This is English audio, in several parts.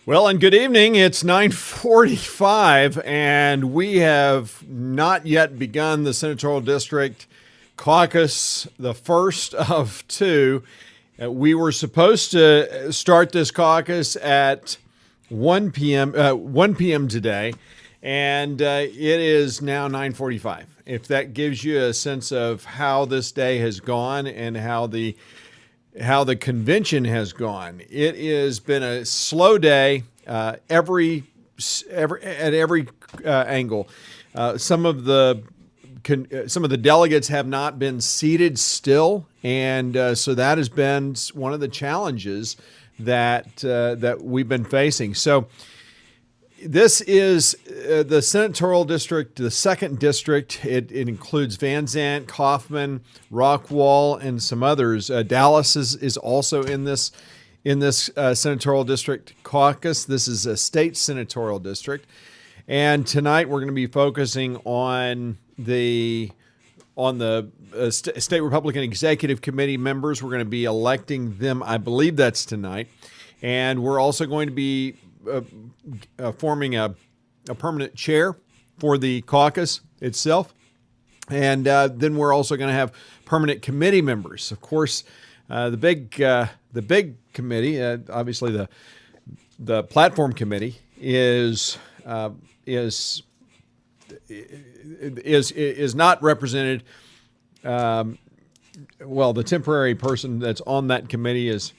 Well, and good evening. It's 9:45, and we have not yet begun the Senatorial District Caucus, the first of two. We were supposed to start this caucus at 1 p.m. today, and it is now 9:45. If that gives you a sense of how this day has gone and how the convention has gone, it has been a slow day at every angle. Some of the delegates have not been seated still, and so that has been one of the challenges that we've been facing. So this is the Senatorial District, the 2nd District. It includes Van Zandt, Kaufman, Rockwall, and some others. Dallas is also in this Senatorial District Caucus. This is a state Senatorial District. And tonight we're going to be focusing on the State Republican Executive Committee members. We're going to be electing them. I believe that's tonight. And we're also going to be forming a permanent chair for the caucus itself. And then we're also going to have permanent committee members. Of course, the big committee, obviously the platform committee, is not represented. The temporary person that's on that committee is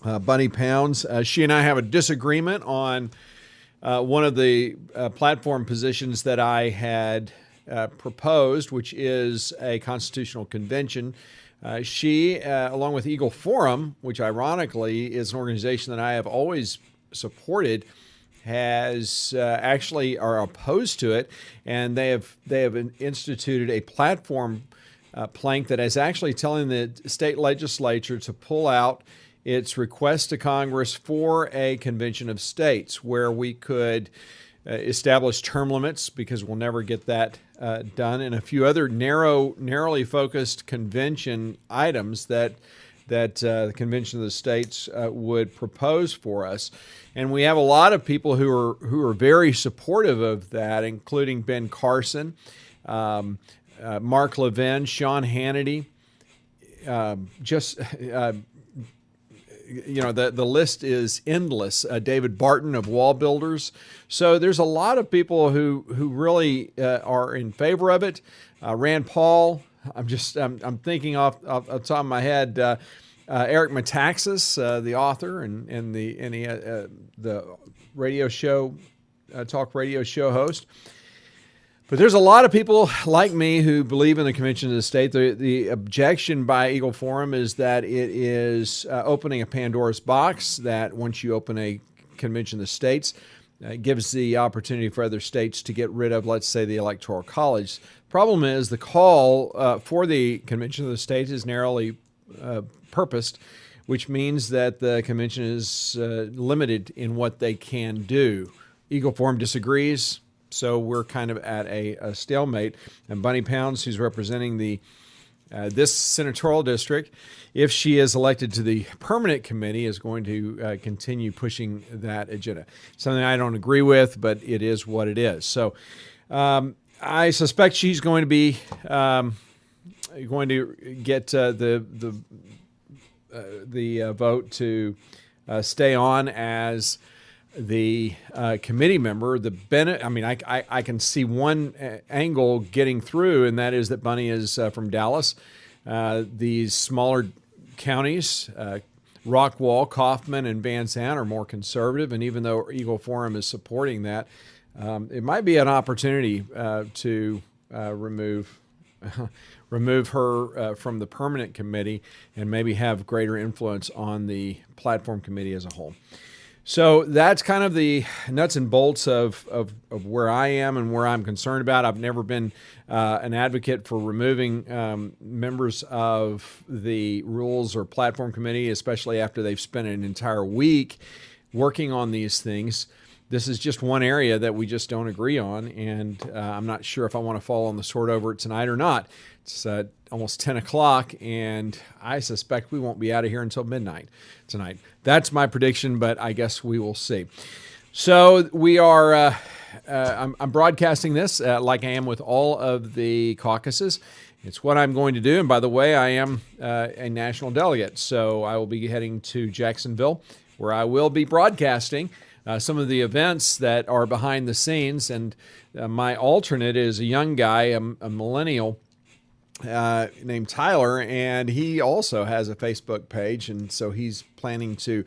Bunny Pounds. She and I have a disagreement on one of the platform positions that I had proposed, which is a constitutional convention. She, along with Eagle Forum, which ironically is an organization that I have always supported, has actually are opposed to it, and they have instituted a platform plank that is actually telling the state legislature to pull out its request to Congress for a convention of states where we could establish term limits, because we'll never get that done, and a few other narrowly focused convention items that the Convention of the States would propose for us. And we have a lot of people who are very supportive of that, including Ben Carson, Mark Levin, Sean Hannity. The list is endless. David Barton of Wall Builders. So there's a lot of people who really are in favor of it. Rand Paul. I'm thinking off the top of my head. Eric Metaxas, the author and the radio show, talk radio show host. But there's a lot of people like me who believe in the Convention of the State. The objection by Eagle Forum is that it is opening a Pandora's box, that once you open a Convention of the States, it gives the opportunity for other states to get rid of, let's say, the Electoral College. Problem is the call for the Convention of the States is narrowly purposed, which means that the convention is limited in what they can do. Eagle Forum disagrees. So we're kind of at a stalemate. And Bunny Pounds, who's representing this senatorial district, if she is elected to the permanent committee, is going to continue pushing that agenda. Something I don't agree with, but it is what it is. So I suspect she's going to be going to get the vote to stay on as the committee member. I can see one angle getting through, and that is that Bunny is from Dallas. These smaller counties, Rockwall, Kaufman, and Van Zandt, are more conservative, and even though Eagle Forum is supporting that, it might be an opportunity to remove her from the permanent committee and maybe have greater influence on the platform committee as a whole. So that's kind of the nuts and bolts of where I am and where I'm concerned about. I've never been an advocate for removing members of the Rules or Platform Committee, especially after they've spent an entire week working on these things. this is just one area that we just don't agree on, and I'm not sure if I want to fall on the sword over it tonight or not. It's almost 10 o'clock, and I suspect we won't be out of here until midnight tonight. That's my prediction, but I guess we will see. So we are, I'm broadcasting this like I am with all of the caucuses. It's what I'm going to do, and by the way, I am a national delegate, so I will be heading to Jacksonville, where I will be broadcasting some of the events that are behind the scenes, and my alternate is a young guy, a millennial, named Tyler, and he also has a Facebook page, and so he's planning to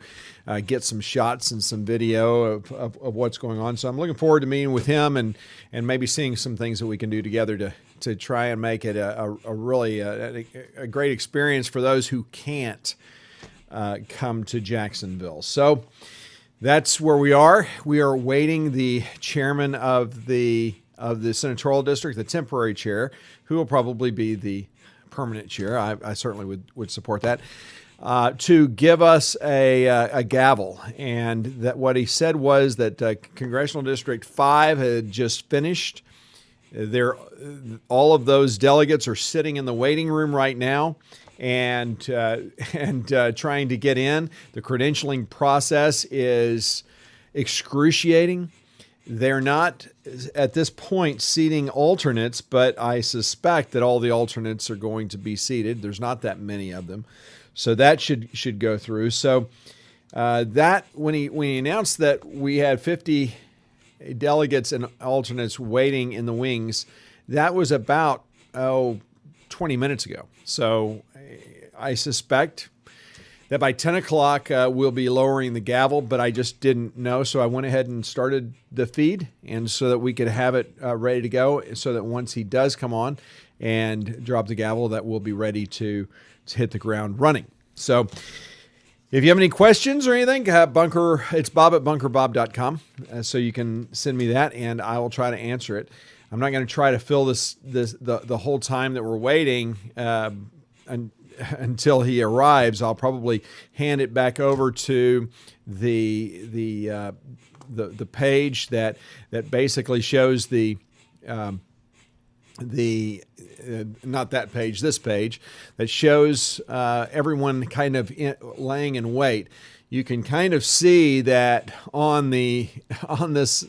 get some shots and some video of what's going on. So I'm looking forward to meeting with him and maybe seeing some things that we can do together to try and make it a really a great experience for those who can't come to Jacksonville. So that's where we are. We are awaiting the chairman of the Senatorial District, the temporary chair, who will probably be the permanent chair. I certainly would support that, to give us a gavel. And that what he said was that Congressional District 5 had just finished. All of those delegates are sitting in the waiting room right now and trying to get in. The credentialing process is excruciating. They're not, at this point, seating alternates, but I suspect that all the alternates are going to be seated. There's not that many of them. So that should go through. So that when he announced that we had 50 delegates and alternates waiting in the wings, that was about 20 minutes ago. So I suspect that by 10 o'clock we'll be lowering the gavel, but I just didn't know, so I went ahead and started the feed, and so that we could have it ready to go, so that once he does come on and drop the gavel, that we'll be ready to hit the ground running. So if you have any questions or anything, it's bob@bunkerbob.com, so you can send me that, and I will try to answer it. I'm not going to try to fill the whole time that we're waiting until he arrives. I'll probably hand it back over to the page that basically shows not that page, this page that shows everyone kind of laying in wait. You can kind of see that in this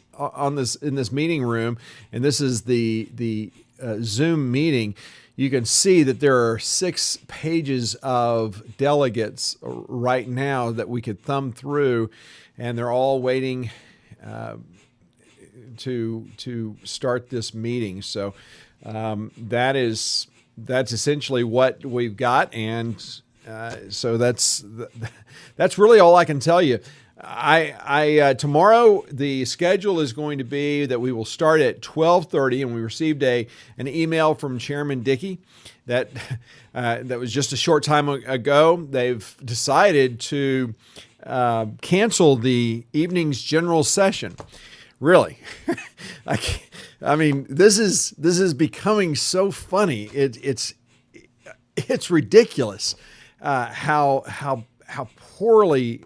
meeting room, and this is the Zoom meeting. You can see that there are 6 pages of delegates right now that we could thumb through, and they're all waiting to start this meeting. So that's essentially what we've got, and so that's really all I can tell you. Tomorrow the schedule is going to be that we will start at 12:30, and we received an email from Chairman Dickey that was just a short time ago. They've decided to cancel the evening's general session. Really, I mean, this is becoming so funny. It's ridiculous how poorly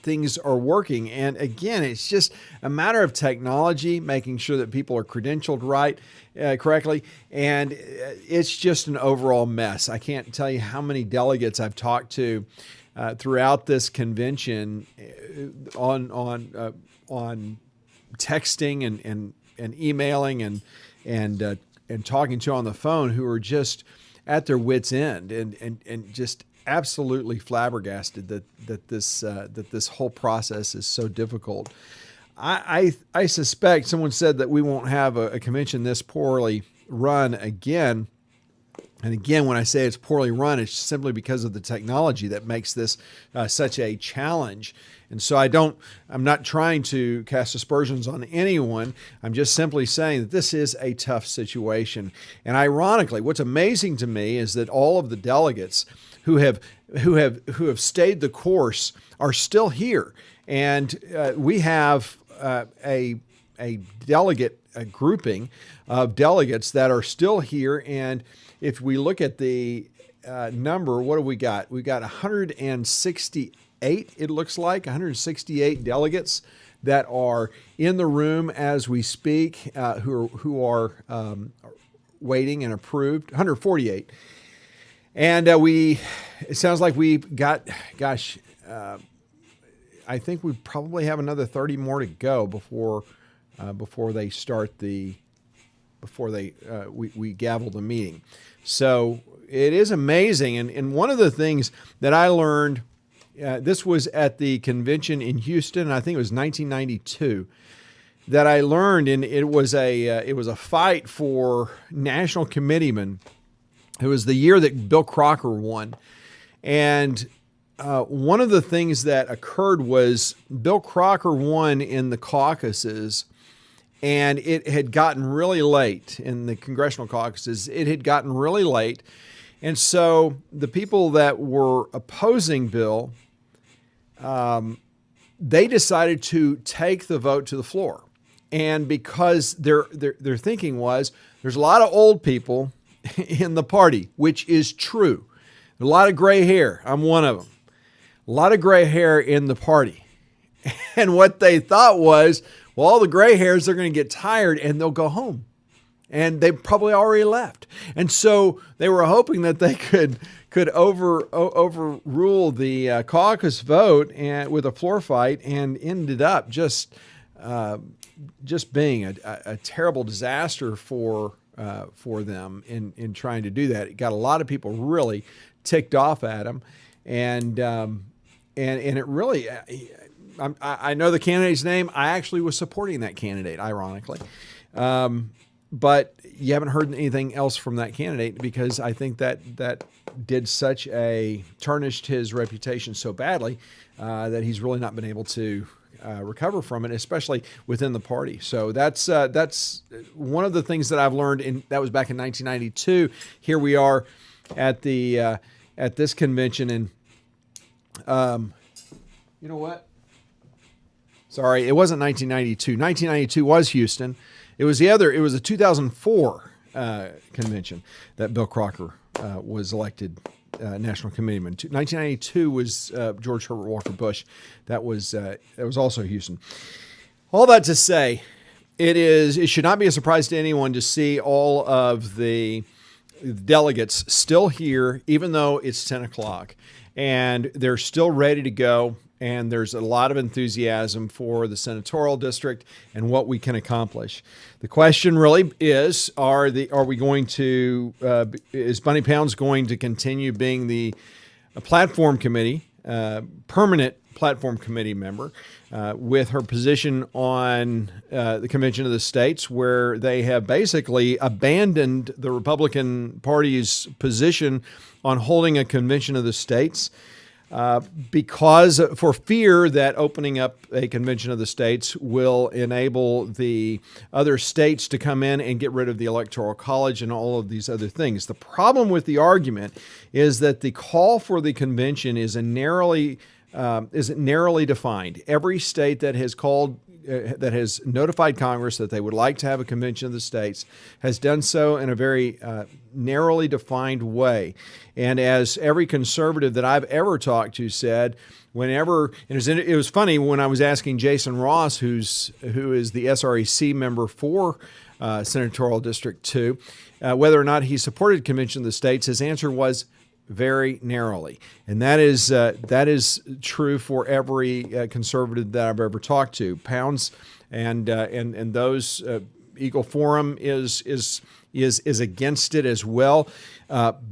things are working. And again, it's just a matter of technology, making sure that people are credentialed correctly. And it's just an overall mess. I can't tell you how many delegates I've talked to throughout this convention on texting and emailing and talking to on the phone, who are just at their wits' end and just absolutely flabbergasted that this whole process is so difficult. I suspect someone said that we won't have a convention this poorly run again. And again, when I say it's poorly run, it's simply because of the technology that makes this such a challenge. And so I'm not trying to cast aspersions on anyone. I'm just simply saying that this is a tough situation. And ironically, what's amazing to me is that all of the delegates who have stayed the course are still here. And we have a grouping of delegates that are still here. And if we look at the number, what have we got? We've got 160 168, it looks like, 168 delegates that are in the room as we speak, who are waiting and approved, 148. And it sounds like we got, I think we probably have another 30 more to go before they start we gavel the meeting. So it is amazing. And one of the things that I learned, this was at the convention in Houston, I think it was 1992, that I learned, and it was a fight for national committeemen. It was the year that Bill Crocker won. And one of the things that occurred was Bill Crocker won in the caucuses, and it had gotten really late in the congressional caucuses. It had gotten really late. And so the people that were opposing Bill, they decided to take the vote to the floor. And because their thinking was, there's a lot of old people in the party, which is true. A lot of gray hair. I'm one of them. A lot of gray hair in the party. And what they thought was, well, all the gray hairs, they're going to get tired and they'll go home. And they probably already left. And so they were hoping that they could overrule the caucus vote and with a floor fight, and ended up just being a terrible disaster for them in trying to do that. It got a lot of people really ticked off at him, and it really. I know the candidate's name. I actually was supporting that candidate, ironically. But you haven't heard anything else from that candidate, because I think that did tarnished his reputation so badly that he's really not been able to recover from it, especially within the party. So that's one of the things that I've learned. That was back in 1992. Here we are at this convention, and you know what? Sorry, it wasn't 1992. 1992 was Houston. It was a 2004 convention that Bill Crocker was elected national committeeman. 1992 was George Herbert Walker Bush. That was also Houston. All that to say, it should not be a surprise to anyone to see all of the delegates still here, even though it's 10 o'clock, and they're still ready to go. And there's a lot of enthusiasm for the Senatorial district and what we can accomplish. The question really is, is Bunny Pounds going to continue being the platform committee, permanent platform committee member, with her position on the Convention of the States, where they have basically abandoned the Republican Party's position on holding a Convention of the States, because for fear that opening up a Convention of the States will enable the other states to come in and get rid of the Electoral College and all of these other things. The problem with the argument is that the call for the convention is narrowly defined. Every state that has notified Congress that they would like to have a Convention of the States has done so in a very narrowly defined way. And as every conservative that I've ever talked to said, it was funny when I was asking Jason Ross, who is the SREC member for Senatorial District 2, whether or not he supported Convention of the States, his answer was very narrowly. And that is true for every conservative that I've ever talked to. Pounds and those Eagle Forum is against it as well,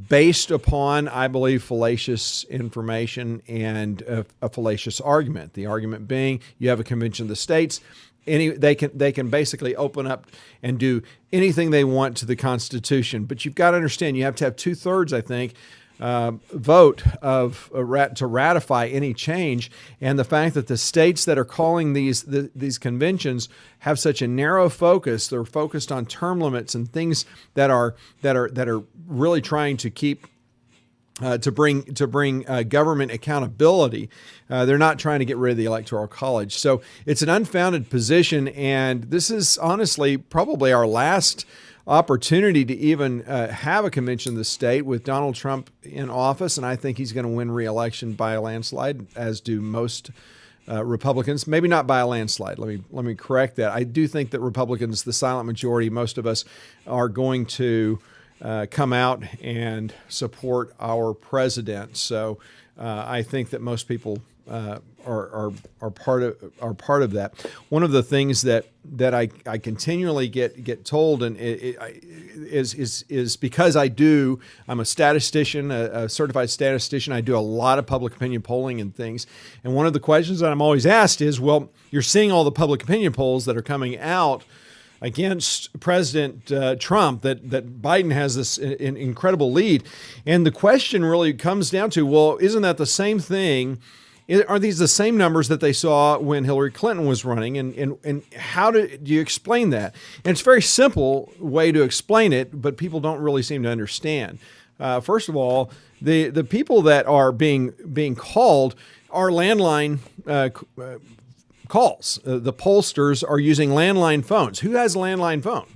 based upon, I believe, fallacious information and a fallacious argument. The argument being, you have a Convention of the States. They can basically open up and do anything they want to the Constitution, but you've got to understand, you have to have 2/3, I think, vote to ratify any change. And the fact that the states that are calling these conventions have such a narrow focus, they're focused on term limits and things that are really trying to keep to bring government accountability. They're not trying to get rid of the Electoral College. So it's an unfounded position, and this is honestly probably our last opportunity to even have a convention of the state with Donald Trump in office, and I think he's going to win re-election by a landslide, as do most Republicans. Maybe not by a landslide. Let me correct that. I do think that Republicans, the silent majority, most of us, are going to come out and support our president. So I think that most people are part of that. One of the things that I continually get told, and is because I'm a statistician, a certified statistician. I do a lot of public opinion polling and things. And one of the questions that I'm always asked is, well, you're seeing all the public opinion polls that are coming out against President Trump, that Biden has this incredible lead. And the question really comes down to, well, isn't that the same thing? Are these the same numbers that they saw when Hillary Clinton was running? And how do you explain that? And it's a very simple way to explain it, but people don't really seem to understand. First of all, the people that are being called are landline calls. The pollsters are using landline phones. Who has a landline phone?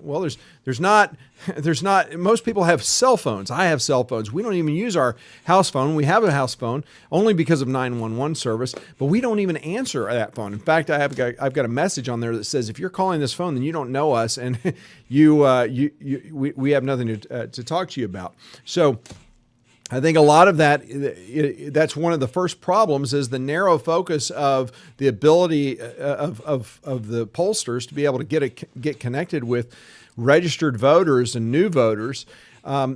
Well, there's not. Most people have cell phones. I have cell phones. We don't even use our house phone. We have a house phone only because of 911 service, but we don't even answer that phone. In fact, I've got a message on there that says, if you're calling this phone, then you don't know us, and we have nothing to talk to you about. So I think a lot of that's one of the first problems, is the narrow focus of the ability of the pollsters to be able to get connected with registered voters and new voters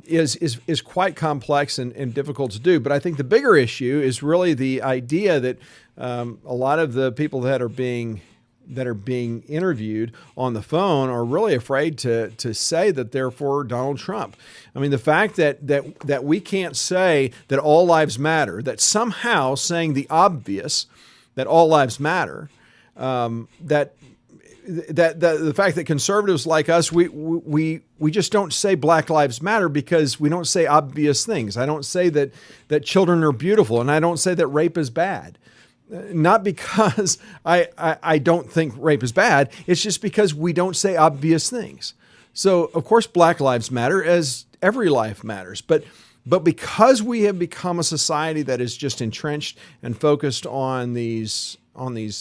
is quite complex and difficult to do. But I think the bigger issue is really the idea that a lot of the people that are being interviewed on the phone are really afraid to say that they're for Donald Trump. I mean, the fact that we can't say that all lives matter, that somehow saying the obvious, that all lives matter, that the fact that conservatives like us, we just don't say Black Lives Matter because we don't say obvious things. I don't say that children are beautiful, and I don't say that rape is bad. Not because I don't think rape is bad. It's just because we don't say obvious things. So, of course, Black Lives Matter, as every life matters. But because we have become a society that is just entrenched and focused on these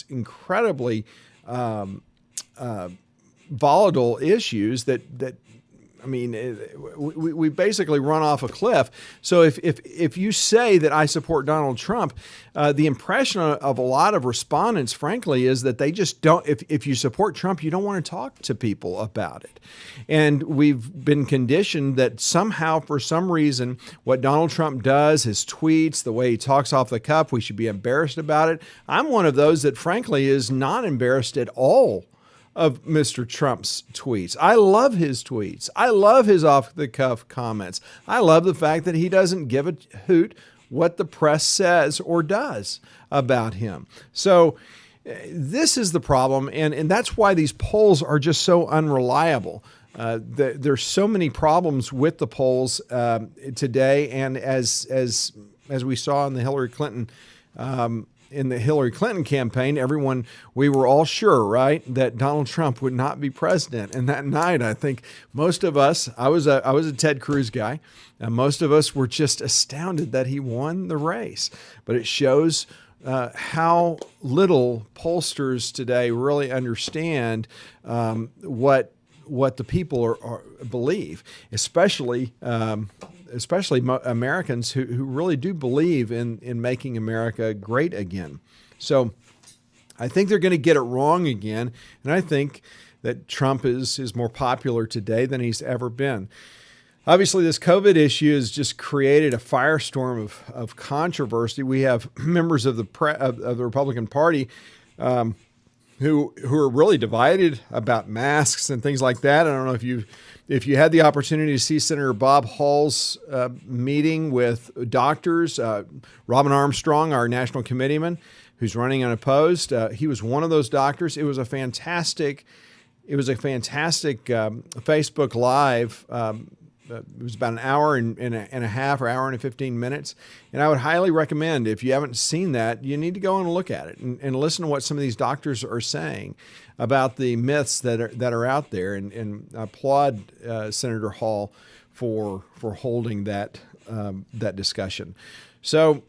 incredibly volatile issues that I mean, we basically run off a cliff. So if you say that I support Donald Trump, the impression of a lot of respondents, frankly, is that they just don't. If you support Trump, you don't want to talk to people about it. And we've been conditioned that somehow, for some reason, what Donald Trump does, his tweets, the way he talks off the cuff, we should be embarrassed about it. I'm one of those that, frankly, is not embarrassed at all of Mr. Trump's tweets. I love his tweets. I love his off-the-cuff comments. I love the fact that he doesn't give a hoot what the press says or does about him. So this is the problem, and that's why these polls are just so unreliable. There's so many problems with the polls today, and as we saw in the Hillary Clinton campaign, we were all sure, right, that Donald Trump would not be president. And that night, I think most of us, I was a Ted Cruz guy, and most of us were just astounded that he won the race. But it shows how little pollsters today really understand what the people believe, especially Americans who really do believe in making America great again. So I think they're going to get it wrong again, and I think that Trump is more popular today than he's ever been. Obviously, this COVID issue has just created a firestorm of controversy. We have members of the Republican Party who are really divided about masks and things like that. I don't know if you had the opportunity to see Senator Bob Hall's meeting with doctors. Robin Armstrong, our national committeeman, who's running unopposed, he was one of those doctors. It was a fantastic Facebook Live it was about an hour and a half, or hour and 15 minutes. And I would highly recommend, if you haven't seen that, you need to go and look at it and listen to what some of these doctors are saying about the myths that are out there. And I applaud Senator Hall for holding that discussion. So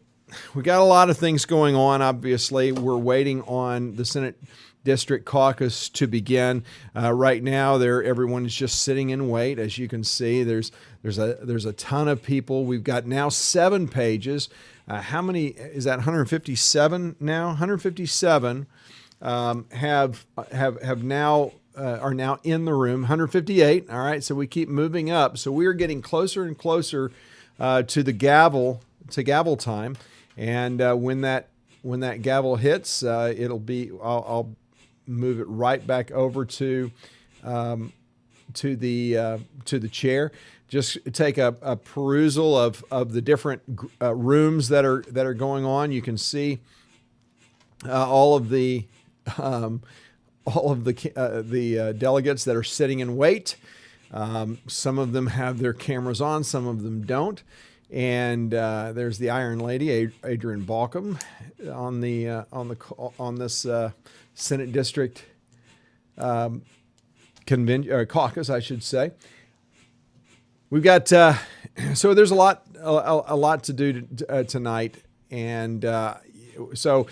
we got a lot of things going on. Obviously, we're waiting on the Senate District Caucus to begin. Right now, everyone is just sitting in wait. As you can see, there's a ton of people. We've got now 7 pages. How many is that? 157 now. 157 have now are now in the room. 158. All right, so we keep moving up. So we are getting closer and closer to the gavel time. And when that gavel hits, it'll be. I'll move it right back over to the chair. Just take a perusal of the different rooms that are going on. You can see all of the delegates that are sitting in wait. Some of them have their cameras on, some of them don't. And there's the Iron Lady, Adrian Balcom, on this Senate District caucus, I should say. We've got so there's a lot to do tonight, and so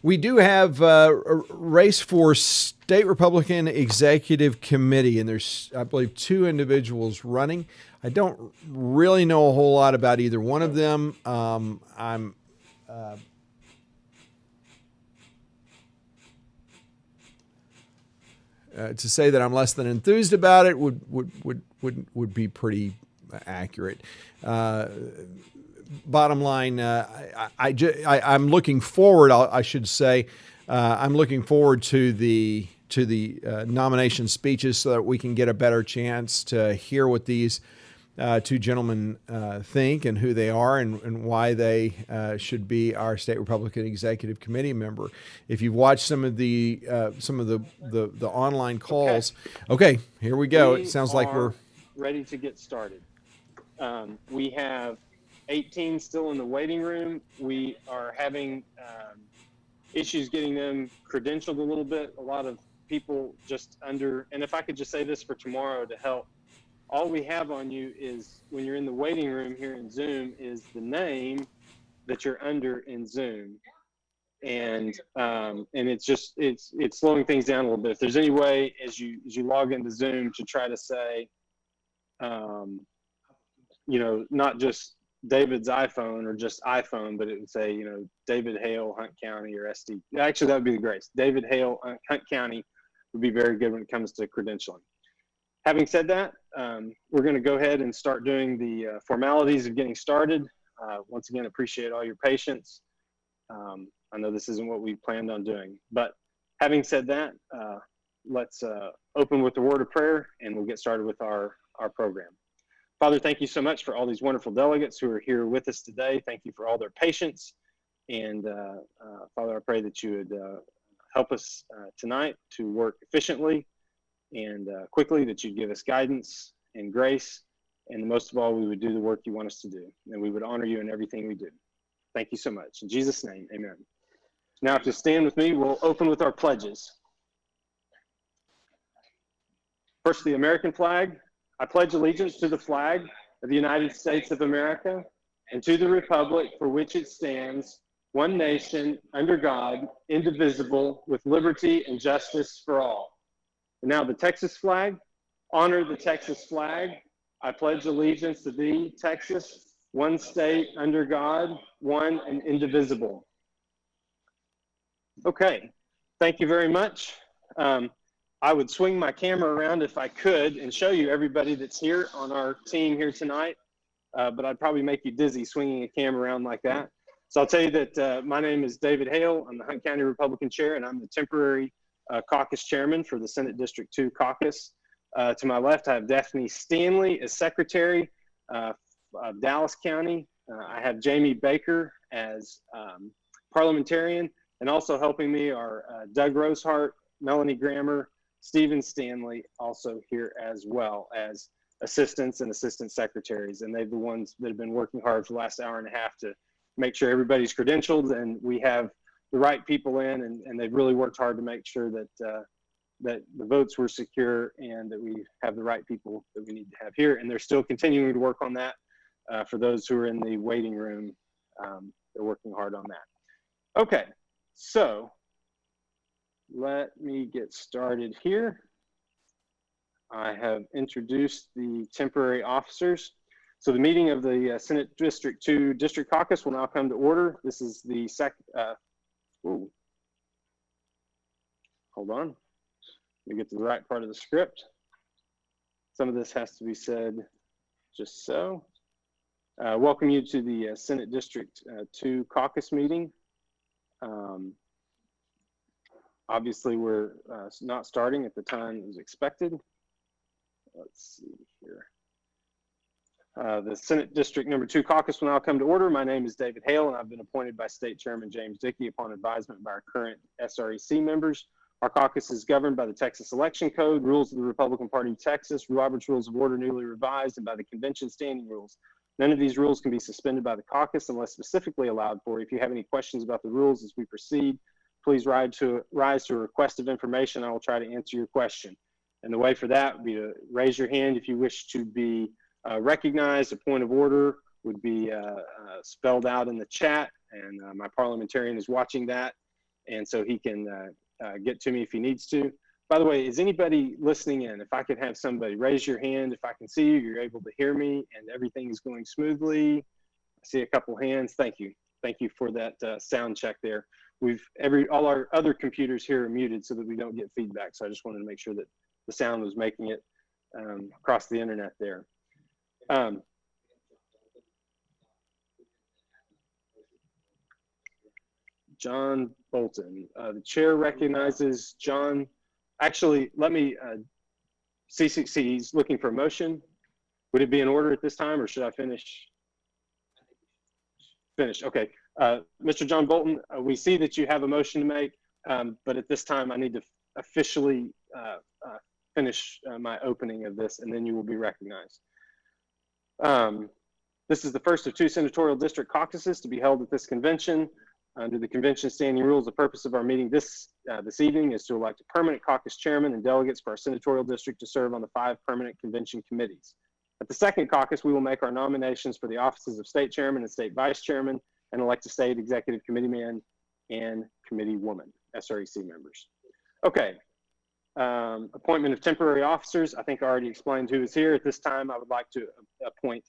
we do have a race for State Republican Executive Committee, and there's, I believe, 2 individuals running. I don't really know a whole lot about either one of them. To say that I'm less than enthused about it would be pretty accurate. Bottom line, I'm looking forward. I should say, I'm looking forward to the nomination speeches so that we can get a better chance to hear what these 2 gentlemen think and who they are and why they should be our State Republican Executive Committee member. If you've watched some of the online calls, okay, here we go. It sounds like we're ready to get started. We have 18 still in the waiting room. We are having issues getting them credentialed a little bit. A lot of people just under, and if I could just say this for tomorrow to help, all we have on you is, when you're in the waiting room here in Zoom, is the name that you're under in Zoom. And it's slowing things down a little bit. If there's any way as you log into Zoom to try to say, not just David's iPhone or just iPhone, but it would say, David Hale, Hunt County, or SD. Actually, that would be the greatest. David Hale, Hunt County would be very good when it comes to credentialing. Having said that, we're going to go ahead and start doing the formalities of getting started. Once again, appreciate all your patience. I know this isn't what we planned on doing, but having said that, let's open with the word of prayer, and we'll get started with our program. Father, thank you so much for all these wonderful delegates who are here with us today. Thank you for all their patience. And Father, I pray that you would help us tonight to work efficiently and quickly, that you'd give us guidance and grace, and most of all, we would do the work you want us to do, and we would honor you in everything we do. Thank you so much. In Jesus' name, amen. Now, if you stand with me, we'll open with our pledges. First, the American flag. I pledge allegiance to the flag of the United States of America and to the republic for which it stands, one nation, under God, indivisible, with liberty and justice for all. And now the Texas flag. Honor the Texas flag. I pledge allegiance to thee, Texas, one state, under God, one and indivisible. Okay, thank you very much. I would swing my camera around if I could and show you everybody that's here on our team here tonight, but I'd probably make you dizzy swinging a camera around like that. So I'll tell you that my name is David Hale. I'm the Hunt County Republican Chair, and I'm the temporary caucus chairman for the Senate District 2 caucus. To my left, I have Daphne Stanley as secretary of Dallas County. I have Jamie Baker as parliamentarian, and also helping me are Doug Rosehart, Melanie Grammer, Stephen Stanley, also here as well as assistants and assistant secretaries, and they're the ones that have been working hard for the last hour and a half to make sure everybody's credentialed and we have the right people in, and they've really worked hard to make sure that that the votes were secure and that we have the right people that we need to have here. And they're still continuing to work on that. For those who are in the waiting room, they're working hard on that. Okay, so let me get started here. I have introduced the temporary officers. So the meeting of the Senate District 2 District Caucus will now come to order. This is the hold on. Let me get to the right part of the script. Some of this has to be said just so. Welcome you to the Senate District 2 Caucus meeting. Obviously, we're not starting at the time it was expected. Let's see here. The Senate District Number 2 Caucus will now come to order. My name is David Hale, and I've been appointed by State Chairman James Dickey upon advisement by our current SREC members. Our caucus is governed by the Texas Election Code, rules of the Republican Party of Texas, Robert's Rules of Order newly revised, and by the Convention Standing Rules. None of these rules can be suspended by the caucus unless specifically allowed for. If you have any questions about the rules as we proceed, please rise to a request of information. I will try to answer your question. And the way for that would be to raise your hand if you wish to be recognized. A point of order would be spelled out in the chat, and my parliamentarian is watching that, and so he can get to me if he needs to. By the way, is anybody listening in? If I could have somebody raise your hand, if I can see you, you're able to hear me, and everything is going smoothly. I see a couple hands. Thank you. Thank you for that sound check there. All our other computers here are muted so that we don't get feedback. So I just wanted to make sure that the sound was making it across the internet there. John Bolton, the chair recognizes John. Actually, let me see, he's looking for a motion. Would it be in order at this time, or should I finish? Finish, okay. Mr. John Bolton, we see that you have a motion to make, but at this time I need to officially finish my opening of this, and then you will be recognized. This is the first of 2 senatorial district caucuses to be held at this convention. Under the convention standing rules, the purpose of our meeting this evening is to elect a permanent caucus chairman and delegates for our senatorial district to serve on the 5 permanent convention committees. At the second caucus, we will make our nominations for the offices of state chairman and state vice chairman and elect a state executive committee man and committee woman, SREC members. Okay, appointment of temporary officers. I think I already explained who is here. At this time, I would like to appoint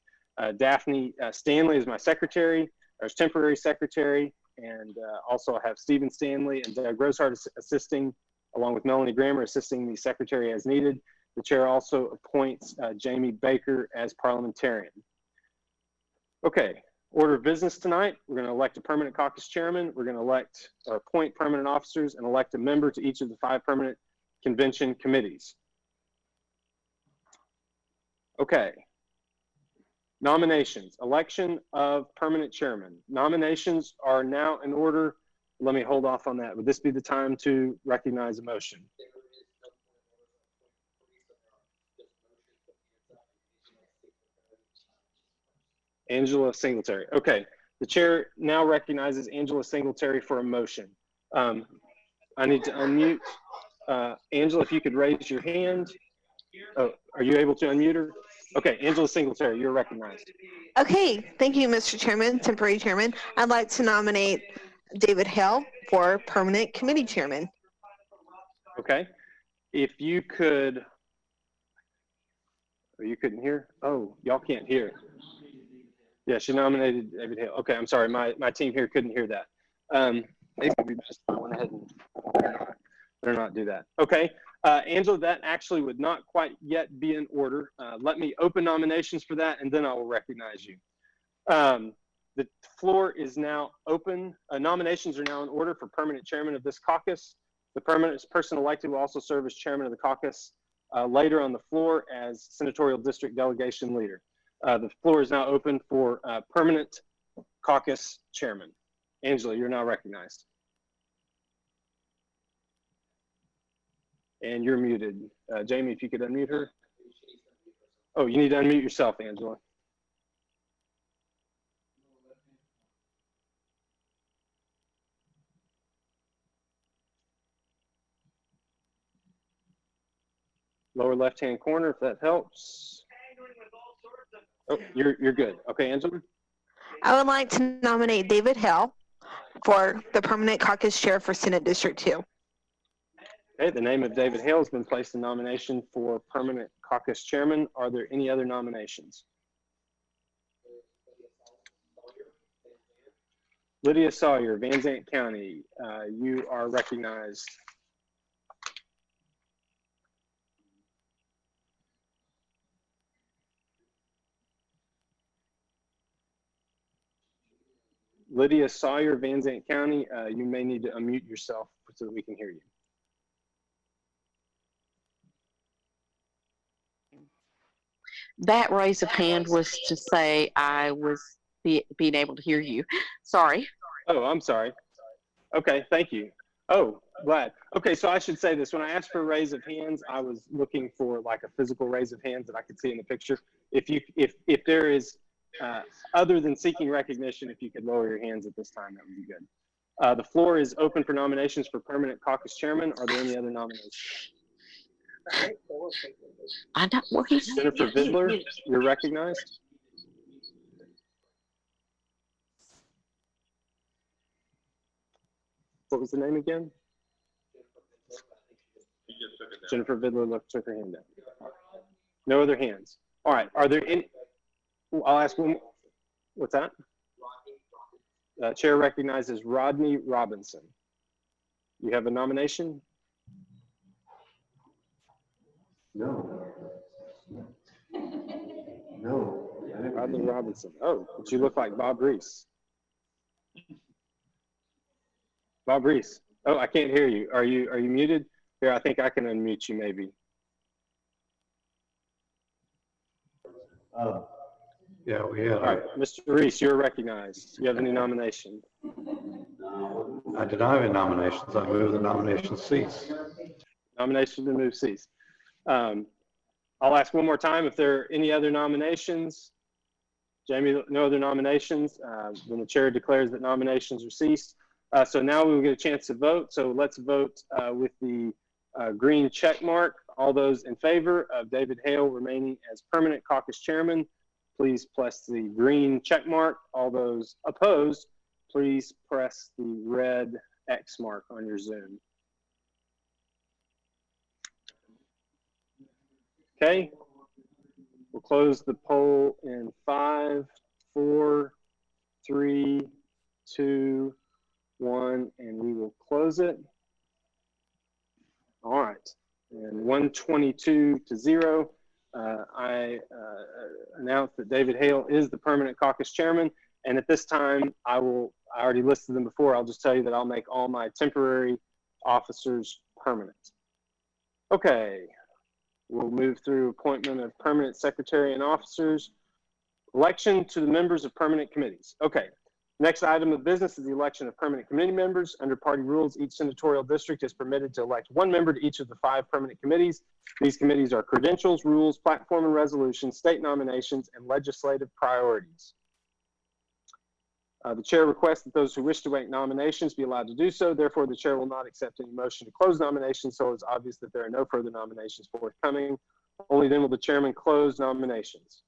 Daphne Stanley as my secretary, as temporary secretary, and also I have Stephen Stanley and Doug Groshart assisting, along with Melanie Grammer assisting the secretary as needed. The chair also appoints Jamie Baker as parliamentarian. Okay, order of business tonight. We're going to elect a permanent caucus chairman. We're going to elect or appoint permanent officers and elect a member to each of the 5 permanent convention committees. Okay. Nominations, election of permanent chairman. Nominations are now in order. Let me hold off on that. Would this be the time to recognize a motion? Angela Singletary. Okay, the chair now recognizes Angela Singletary for a motion. I need to unmute. Angela, if you could raise your hand. Oh, are you able to unmute her? Okay, Angela Singletary, you're recognized. Okay, thank you, Mr. Chairman, temporary chairman. I'd like to nominate David Hale for permanent committee chairman. Okay, if you could, oh, you couldn't hear? Oh, y'all can't hear. Yeah, she nominated David Hale. Okay, I'm sorry, my team here couldn't hear that. Maybe we just went ahead and better not do that. Okay, Angela, that actually would not quite yet be in order. Let me open nominations for that, and then I will recognize you. The floor is now open. Nominations are now in order for permanent chairman of this caucus. The permanent person elected will also serve as chairman of the caucus later on the floor as senatorial district delegation leader. The floor is now open for permanent caucus chairman. Angela, you're now recognized. And you're muted. Jamie, if you could unmute her. Oh, you need to unmute yourself, Angela. Lower left-hand corner, if that helps. Oh, you're good. Okay, Angela? I would like to nominate David Hill for the permanent caucus chair for Senate District 2. Okay, the name of David Hale has been placed in nomination for permanent caucus chairman. Are there any other nominations? Lydia Sawyer, Van Zant County, you are recognized. Lydia Sawyer, Van Zant County, you may need to unmute yourself so that we can hear you. That raise of hand was to say I was being able to hear you. Sorry. Oh, I'm sorry. Okay, thank you. Oh, glad. Okay, so I should say this. When I asked for a raise of hands, I was looking for like a physical raise of hands that I could see in the picture. If there is, other than seeking recognition, if you could lower your hands at this time, that would be good. The floor is open for nominations for permanent caucus chairman. Are there any other nominations? I know what he's Jennifer Vidler, you're recognized. What was the name again? Jennifer Vidler took her hand down. No other hands. All right. Are there any? I'll ask one. What's that? Chair recognizes Rodney Robinson. You have a nomination? No. No. Rodney Robinson. Oh, but you look like Bob Reese. Bob Reese. Oh, I can't hear you. Are you muted? Here, I think I can unmute you maybe. Yeah, we had. All right, Mr. Reese, you're recognized. Do you have any nomination? I deny any nominations. I move the nomination cease. Nomination to move cease. I'll ask one more time if there are any other nominations. Jamie, no other nominations. Then the chair declares that nominations are ceased. So now we will get a chance to vote. So let's vote with the green check mark. All those in favor of David Hale remaining as permanent caucus chairman, please press the green check mark. All those opposed, please press the red X mark on your Zoom. Okay, we'll close the poll in 5, 4, 3, 2, 1, and we will close it. All right, and 122-0. I announce that David Hale is the permanent caucus chairman, and at this time, I already listed them before. I'll just tell you that I'll make all my temporary officers permanent. Okay. We'll move through appointment of permanent secretary and officers. Election to the members of permanent committees. Okay, next item of business is the election of permanent committee members. Under party rules, each senatorial district is permitted to elect one member to each of the 5 permanent committees. These committees are credentials, rules, platform and resolutions, state nominations, and legislative priorities. The chair requests that those who wish to make nominations be allowed to do so. Therefore, the chair will not accept any motion to close nominations, so it's obvious that there are no further nominations forthcoming. Only then will the chairman close nominations.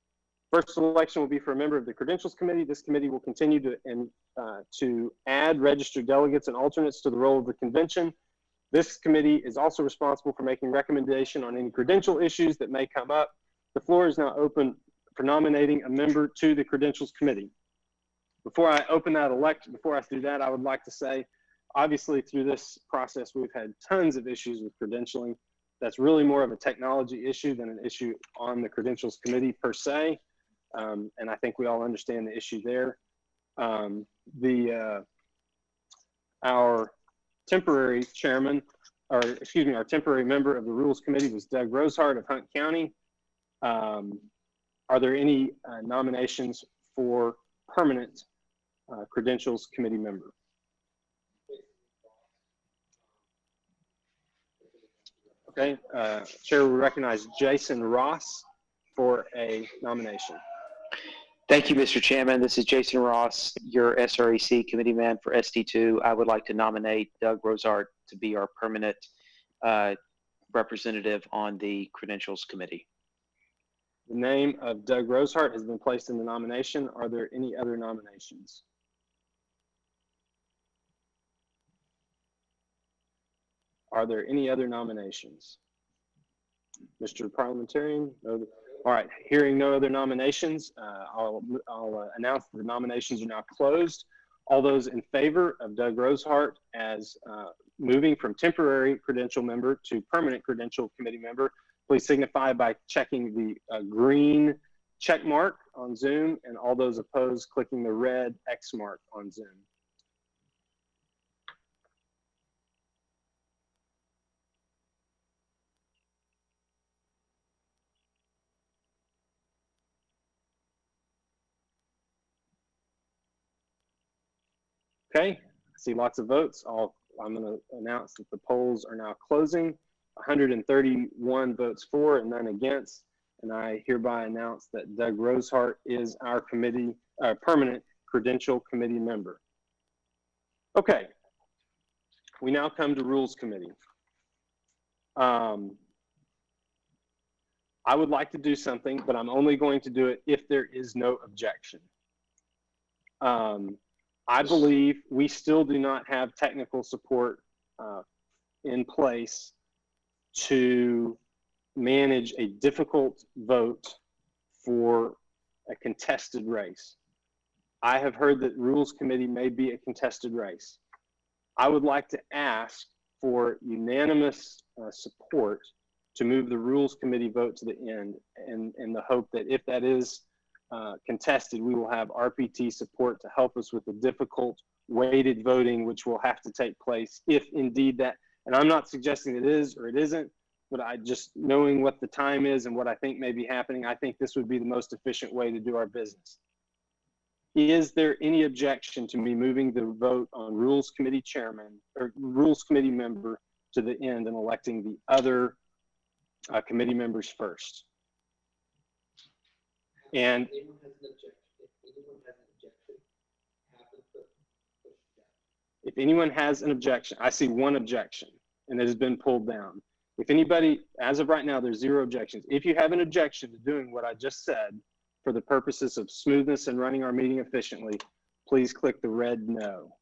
First election will be for a member of the Credentials Committee. This committee will continue to add registered delegates and alternates to the role of the convention. This committee is also responsible for making recommendation on any credential issues that may come up. The floor is now open for nominating a member to the Credentials Committee. Before I open that election, before I do that, I would like to say, obviously through this process, we've had tons of issues with credentialing. That's really more of a technology issue than an issue on the Credentials Committee per se. And I think we all understand the issue there. Our temporary chairman, or excuse me, our temporary member of the Rules Committee was Doug Rosehart of Hunt County. Are there any nominations for permanent Credentials Committee member? Okay, Chair will recognize Jason Ross for a nomination. Thank you, Mr. Chairman. This is Jason Ross, your SREC committee man for SD2. I would like to nominate Doug Rosart to be our permanent representative on the Credentials Committee. The name of Doug Rosart has been placed in the nomination. Are there any other nominations? Are there any other nominations? Mr. Parliamentarian? No. All right, hearing no other nominations, I'll announce the nominations are now closed. All those in favor of Doug Rosart as moving from temporary credential member to permanent credential committee member, please signify by checking the green check mark on Zoom, and all those opposed clicking the red X mark on Zoom. Okay, I see lots of votes. I'm going to announce that the polls are now closing. 131 votes for and none against. And I hereby announce that Doug Rosart is our committee, permanent credential committee member. Okay, we now come to Rules Committee. I would like to do something, but I'm only going to do it if there is no objection. I believe we still do not have technical support in place to manage a difficult vote for a contested race. I have heard that Rules Committee may be a contested race. I would like to ask for unanimous support to move the Rules Committee vote to the end, in the hope that if that is contested, we will have RPT support to help us with the difficult weighted voting, which will have to take place if indeed that, and I'm not suggesting it is or it isn't, but I just, knowing what the time is and what I think may be happening, I think this would be the most efficient way to do our business. Is there any objection to me moving the vote on Rules Committee chairman or Rules Committee member to the end and electing the other committee members first? And if anyone has an objection, I see one objection and it has been pulled down. If anybody, as of right now, there's 0 objections. If you have an objection to doing what I just said for the purposes of smoothness and running our meeting efficiently, please click the red no.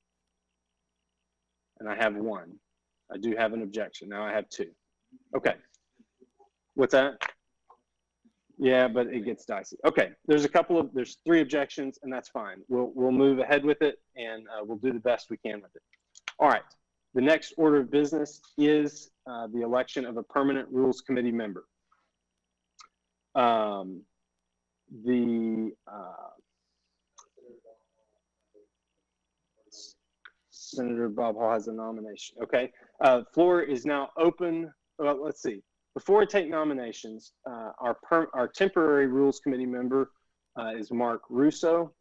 And I have 1. I do have an objection. Now I have 2. Okay. What's that? Yeah, but it gets dicey. Okay, there's 3 objections, and that's fine. We'll move ahead with it, and we'll do the best we can with it. All right, the next order of business is the election of a permanent Rules Committee member. Senator Bob Hall has a nomination. Okay, floor is now open. Well, let's see. Before I take nominations, our temporary Rules Committee member is Mark Russo,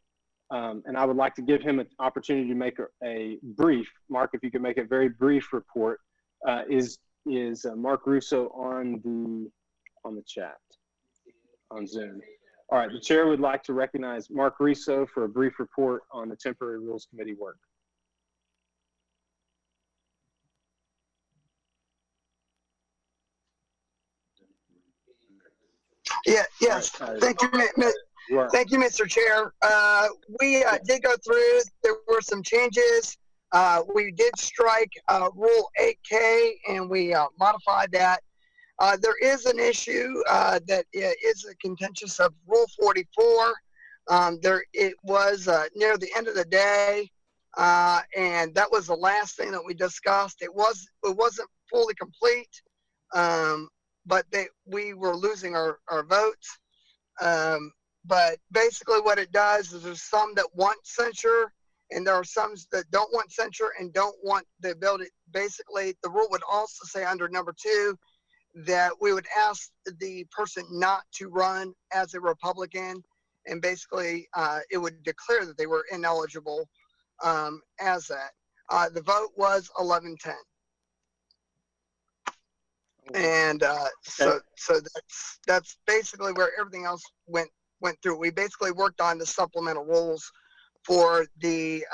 and I would like to give him an opportunity to make a brief. Mark, if you could make a very brief report. Is Mark Russo on the chat on Zoom? All right, the chair would like to recognize Mark Russo for a brief report on the temporary Rules Committee work. Yeah, yes. Thank you, thank you, Mr. Chair. We did go through. There were some changes. We did strike Rule 8K, and we modified that. There is an issue that is a contentious of Rule 44. It was near the end of the day, and that was the last thing that we discussed. It wasn't fully complete. But we were losing our votes. But basically what it does is there's some that want censure, and there are some that don't want censure and don't want the ability. Basically, the rule would also say under number 2 that we would ask the person not to run as a Republican, and basically it would declare that they were ineligible as that. The vote was 11-10. And so that's basically where everything else went through. We basically worked on the supplemental rules for the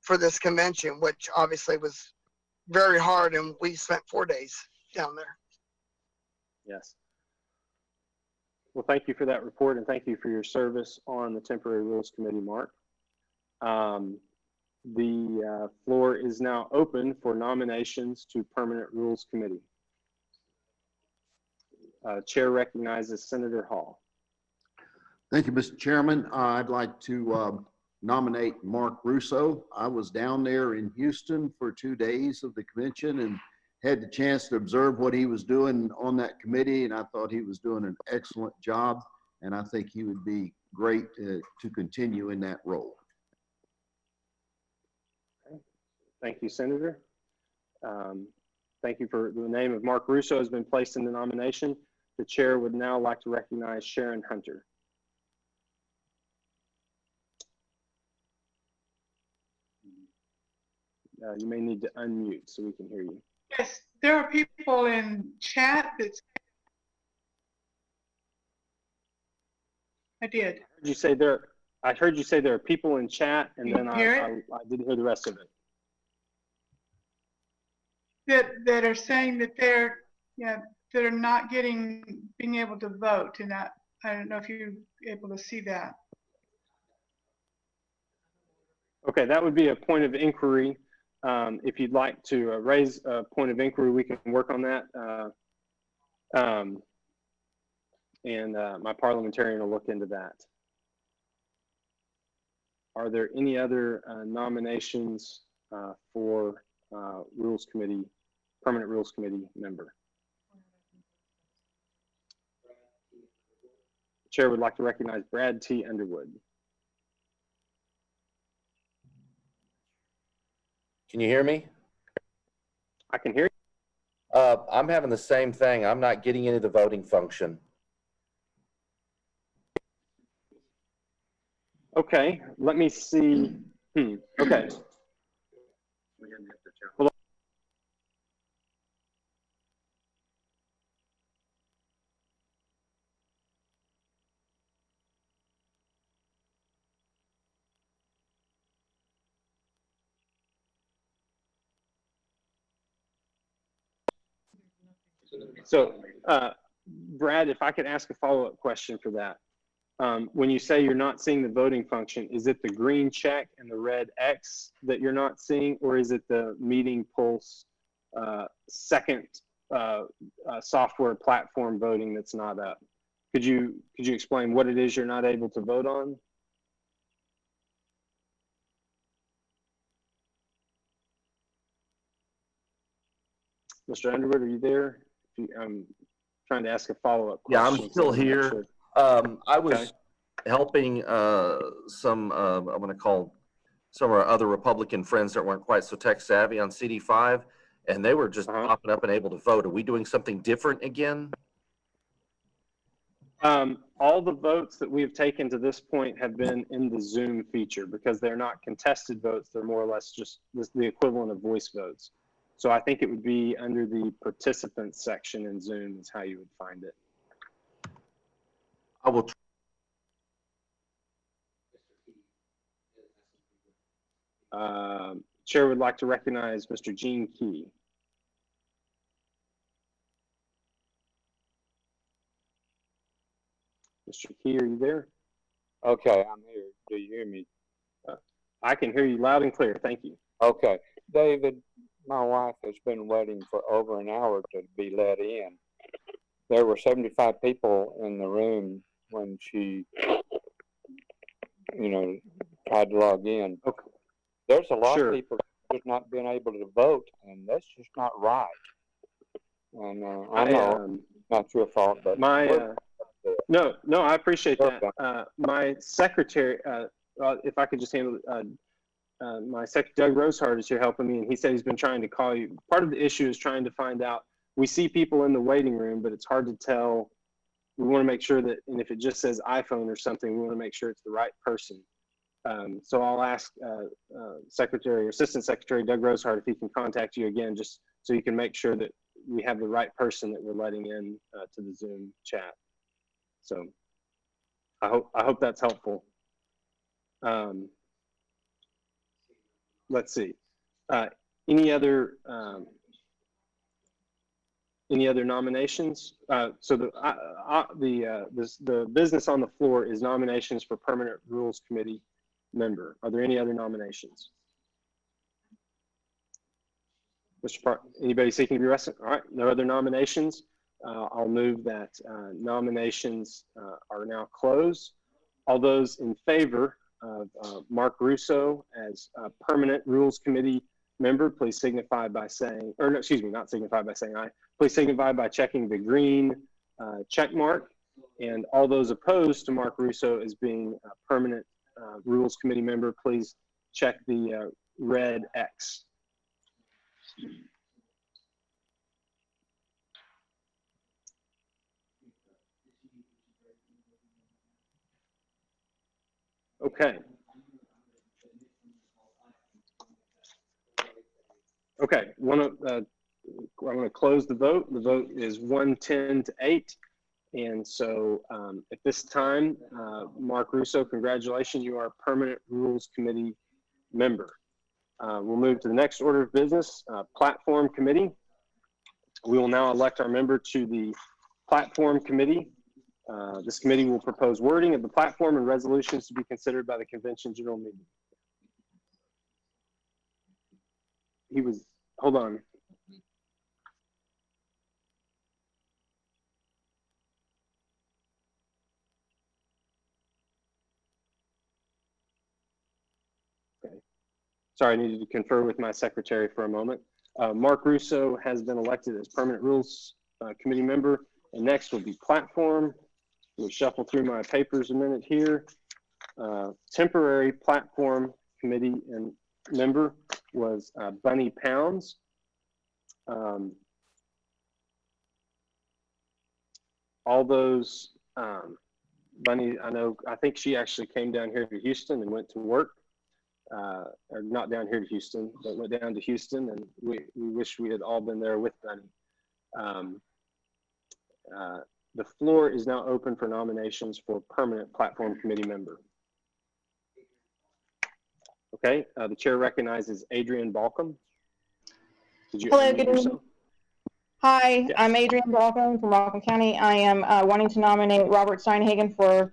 for this convention, which obviously was very hard, and we spent 4 days down there. Yes. Well, thank you for that report, and thank you for your service on the Temporary Rules Committee, Mark. The floor is now open for nominations to Permanent Rules Committee. Chair recognizes Senator Hall. Thank you, Mr. Chairman. I'd like to nominate Mark Russo. I was down there in Houston for 2 days of the convention and had the chance to observe what he was doing on that committee, and I thought he was doing an excellent job, and I think he would be great to continue in that role. Okay. Thank you, Senator. Thank you for the name of Mark Russo has been placed in the nomination. The chair would now like to recognize Sharon Hunter. You may need to unmute so we can hear you. Yes, there are people in chat that's. I did. I heard you say there are people in chat, and then I didn't hear the rest of it. That are saying that they're that are not being able to vote, and I don't know if you're able to see that. Okay, that would be a point of inquiry. If you'd like to raise a point of inquiry, we can work on that. My parliamentarian will look into that. Are there any other nominations for Rules Committee, Permanent Rules Committee member? The chair would like to recognize Brad T. Underwood. Can you hear me? I can hear you. I'm having the same thing. I'm not getting into the voting function. Okay, let me see. Okay. Well, so, Brad, if I could ask a follow-up question for that. When you say you're not seeing the voting function, is it the green check and the red X that you're not seeing, or is it the Meeting Pulse second software platform voting that's not up? Could you explain what it is you're not able to vote on? Mr. Underwood, are you there? I'm trying to ask a follow-up question. Yeah, I'm still here. Sure. I was helping some, I'm going to call some of our other Republican friends that weren't quite so tech savvy on CD5, and they were just popping up and able to vote. Are we doing something different again? All the votes that we've taken to this point have been in the Zoom feature because they're not contested votes. They're more or less just the equivalent of voice votes. So I think it would be under the participants section in Zoom is how you would find it. I will. Chair would like to recognize Mr. Gene Key. Mr. Key, are you there? Okay, I'm here. Do you hear me? I can hear you loud and clear. Thank you. Okay. David, my wife has been waiting for over an hour to be let in. There were 75 people in the room when she, tried to log in. Okay. There's a lot of people just not being able to vote, and that's just not right. And I know it's not your fault, but no, I appreciate that. My secretary, if I could just handle it, my secretary, Doug Rosehart, is here helping me, and he said he's been trying to call you. Part of the issue is trying to find out. We see people in the waiting room, but it's hard to tell. We want to make sure that, and if it just says iPhone or something, we want to make sure it's the right person. So I'll ask Secretary or Assistant Secretary Doug Rosehart if he can contact you again, just so you can make sure that we have the right person that we're letting in to the Zoom chat. So I hope that's helpful. Let's see. Any other nominations? So the business on the floor is nominations for permanent rules committee member. Are there any other nominations? Mr. Park, anybody seeking to be arrested? All right, no other nominations. I'll move that nominations are now closed. All those in favor of Mark Russo as a permanent rules committee member, please signify by saying, or no, excuse me, not signify by saying aye. Please signify by checking the green check mark. And all those opposed to Mark Russo as being a permanent rules committee member, please check the red X. Okay. Okay, I'm going to close the vote. The vote is 110 to 8. And so at this time, Mark Russo, congratulations, you are a permanent rules committee member. We'll move to the next order of business, platform committee. We will now elect our member to the platform committee. This committee will propose wording of the platform and resolutions to be considered by the convention general meeting. Hold on. Okay. Sorry, I needed to confer with my secretary for a moment. Mark Russo has been elected as permanent rules committee member, and next will be platform. We'll shuffle through my papers a minute here. Temporary platform committee and member was Bunny Pounds. All those, Bunny, I think she actually came down here to Houston and went to work. Or not down here to Houston, but went down to Houston, and we wish we had all been there with Bunny. The floor is now open for nominations for permanent platform committee member. Okay, the chair recognizes Adrian Balcom. Hello, good evening. Hi, yeah. I'm Adrian Balcom from Rockland County. I am wanting to nominate Robert Steinhagen for,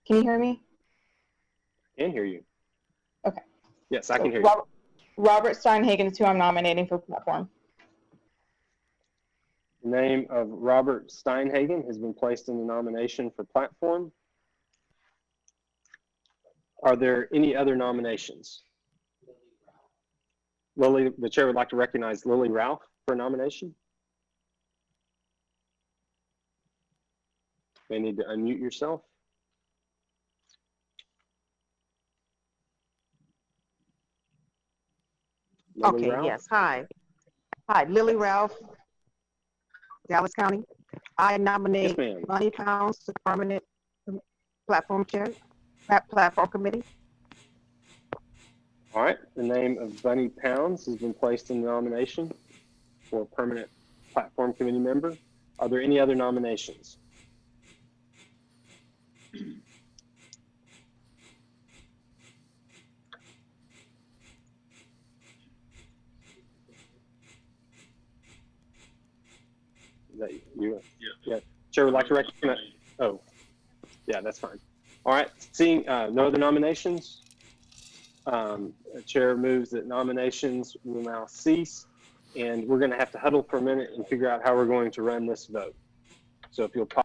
can you hear me? I can hear you. Okay. Yes, I can hear you. Robert Steinhagen is who I'm nominating for platform. The name of Robert Steinhagen has been placed in the nomination for platform. Are there any other nominations? Lily, the chair would like to recognize Lily Ralph for nomination. You may need to unmute yourself. Lily okay, Ralph? Yes, hi. Hi, Lily Ralph, Dallas County. I nominate Bonnie Pounds to permanent platform chair, platform committee. All right, the name of Bunny Pounds has been placed in the nomination for permanent platform committee member. Are there any other nominations? Is that you? Yeah. Chair would like to recognize. Oh, yeah, that's fine. All right, seeing no other nominations, Chair moves that nominations will now cease, and we're going to have to huddle for a minute and figure out how we're going to run this vote. So if you'll pause.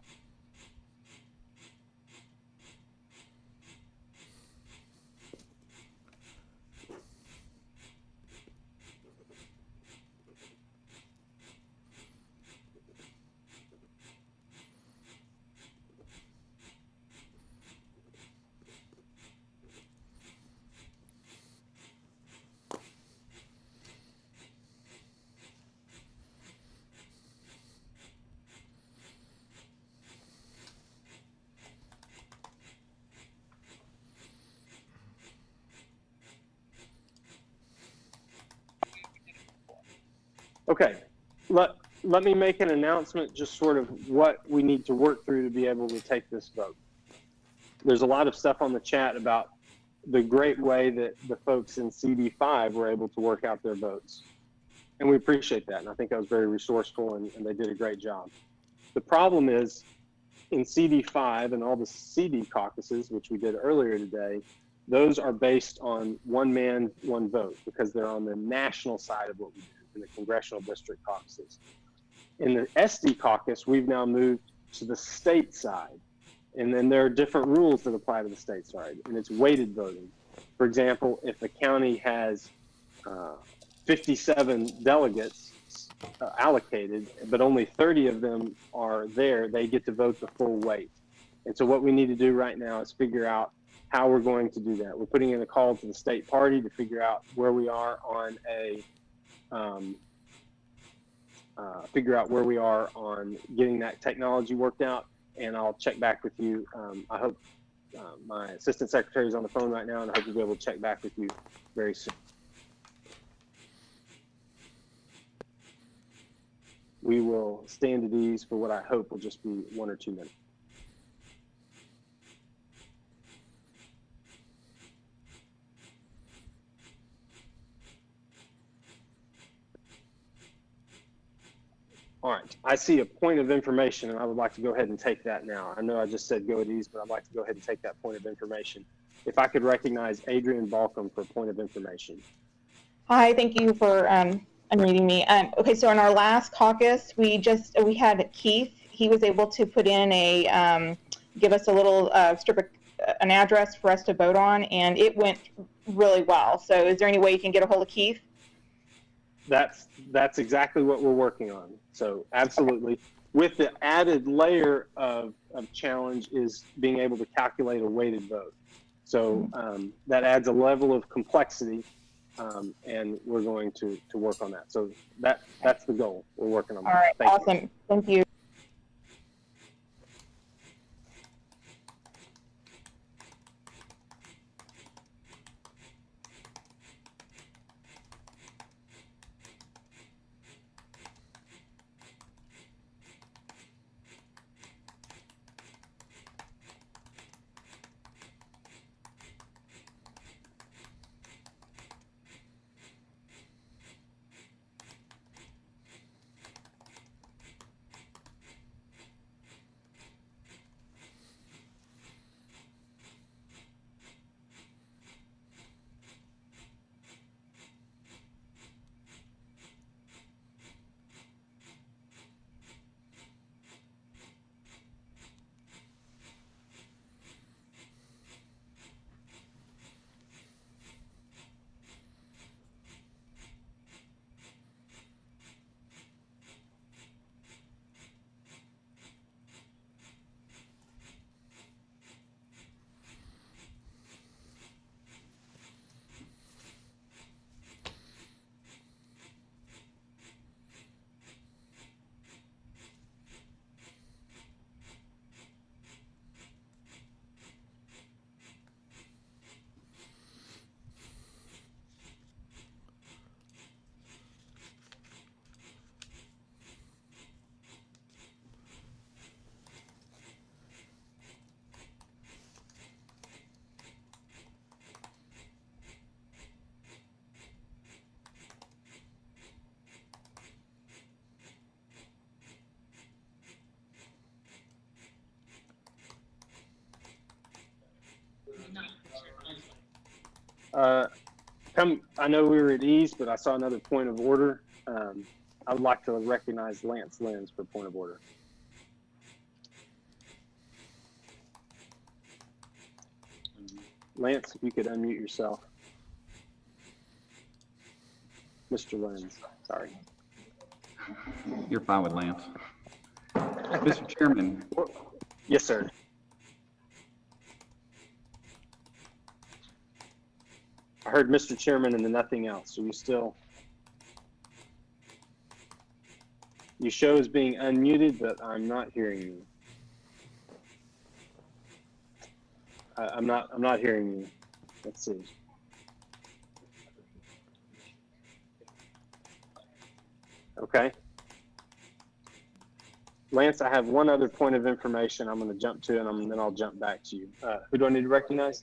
Okay, let me make an announcement, just sort of what we need to work through to be able to take this vote. There's a lot of stuff on the chat about the great way that the folks in CD5 were able to work out their votes. And we appreciate that. And I think that was very resourceful, and they did a great job. The problem is in CD5 and all the CD caucuses, which we did earlier today, those are based on one man, one vote, because they're on the national side of what we do in the congressional district caucuses. In the SD caucus, we've now moved to the state side. And then there are different rules that apply to the state side, and it's weighted voting. For example, if a county has 57 delegates allocated, but only 30 of them are there, they get to vote the full weight. And so what we need to do right now is figure out how we're going to do that. We're putting in a call to the state party to figure out where we are on getting that technology worked out, and I'll check back with you. I hope my assistant secretary is on the phone right now, and I hope we'll be able to check back with you very soon. We will stand at ease for what I hope will just be 1 or 2 minutes. All right, I see a point of information, and I would like to go ahead and take that now. I know I just said go at ease, but I'd like to go ahead and take that point of information. If I could recognize Adrian Balcom for a point of information. Hi, thank you for unmuting me. Okay, so in our last caucus, we had Keith. He was able to put in give us a little an address for us to vote on, and it went really well. So is there any way you can get a hold of Keith? That's exactly what we're working on. So absolutely. With the added layer of challenge is being able to calculate a weighted vote. So that adds a level of complexity, and we're going to work on that. So that's the goal. We're working on that. All right, awesome. Thank you. I know we were at ease, but I saw another point of order. I would like to recognize Lance Lenz for point of order. Lance, if you could unmute yourself. Mr. Lenz, sorry. You're fine with Lance. Mr. Chairman. Yes, sir. I heard Mr. Chairman and then nothing else. Are you still? You show as being unmuted, but I'm not hearing you. I'm not hearing you. Let's see. Okay. Lance, I have one other point of information I'm going to jump to, and then I'll jump back to you. Who do I need to recognize?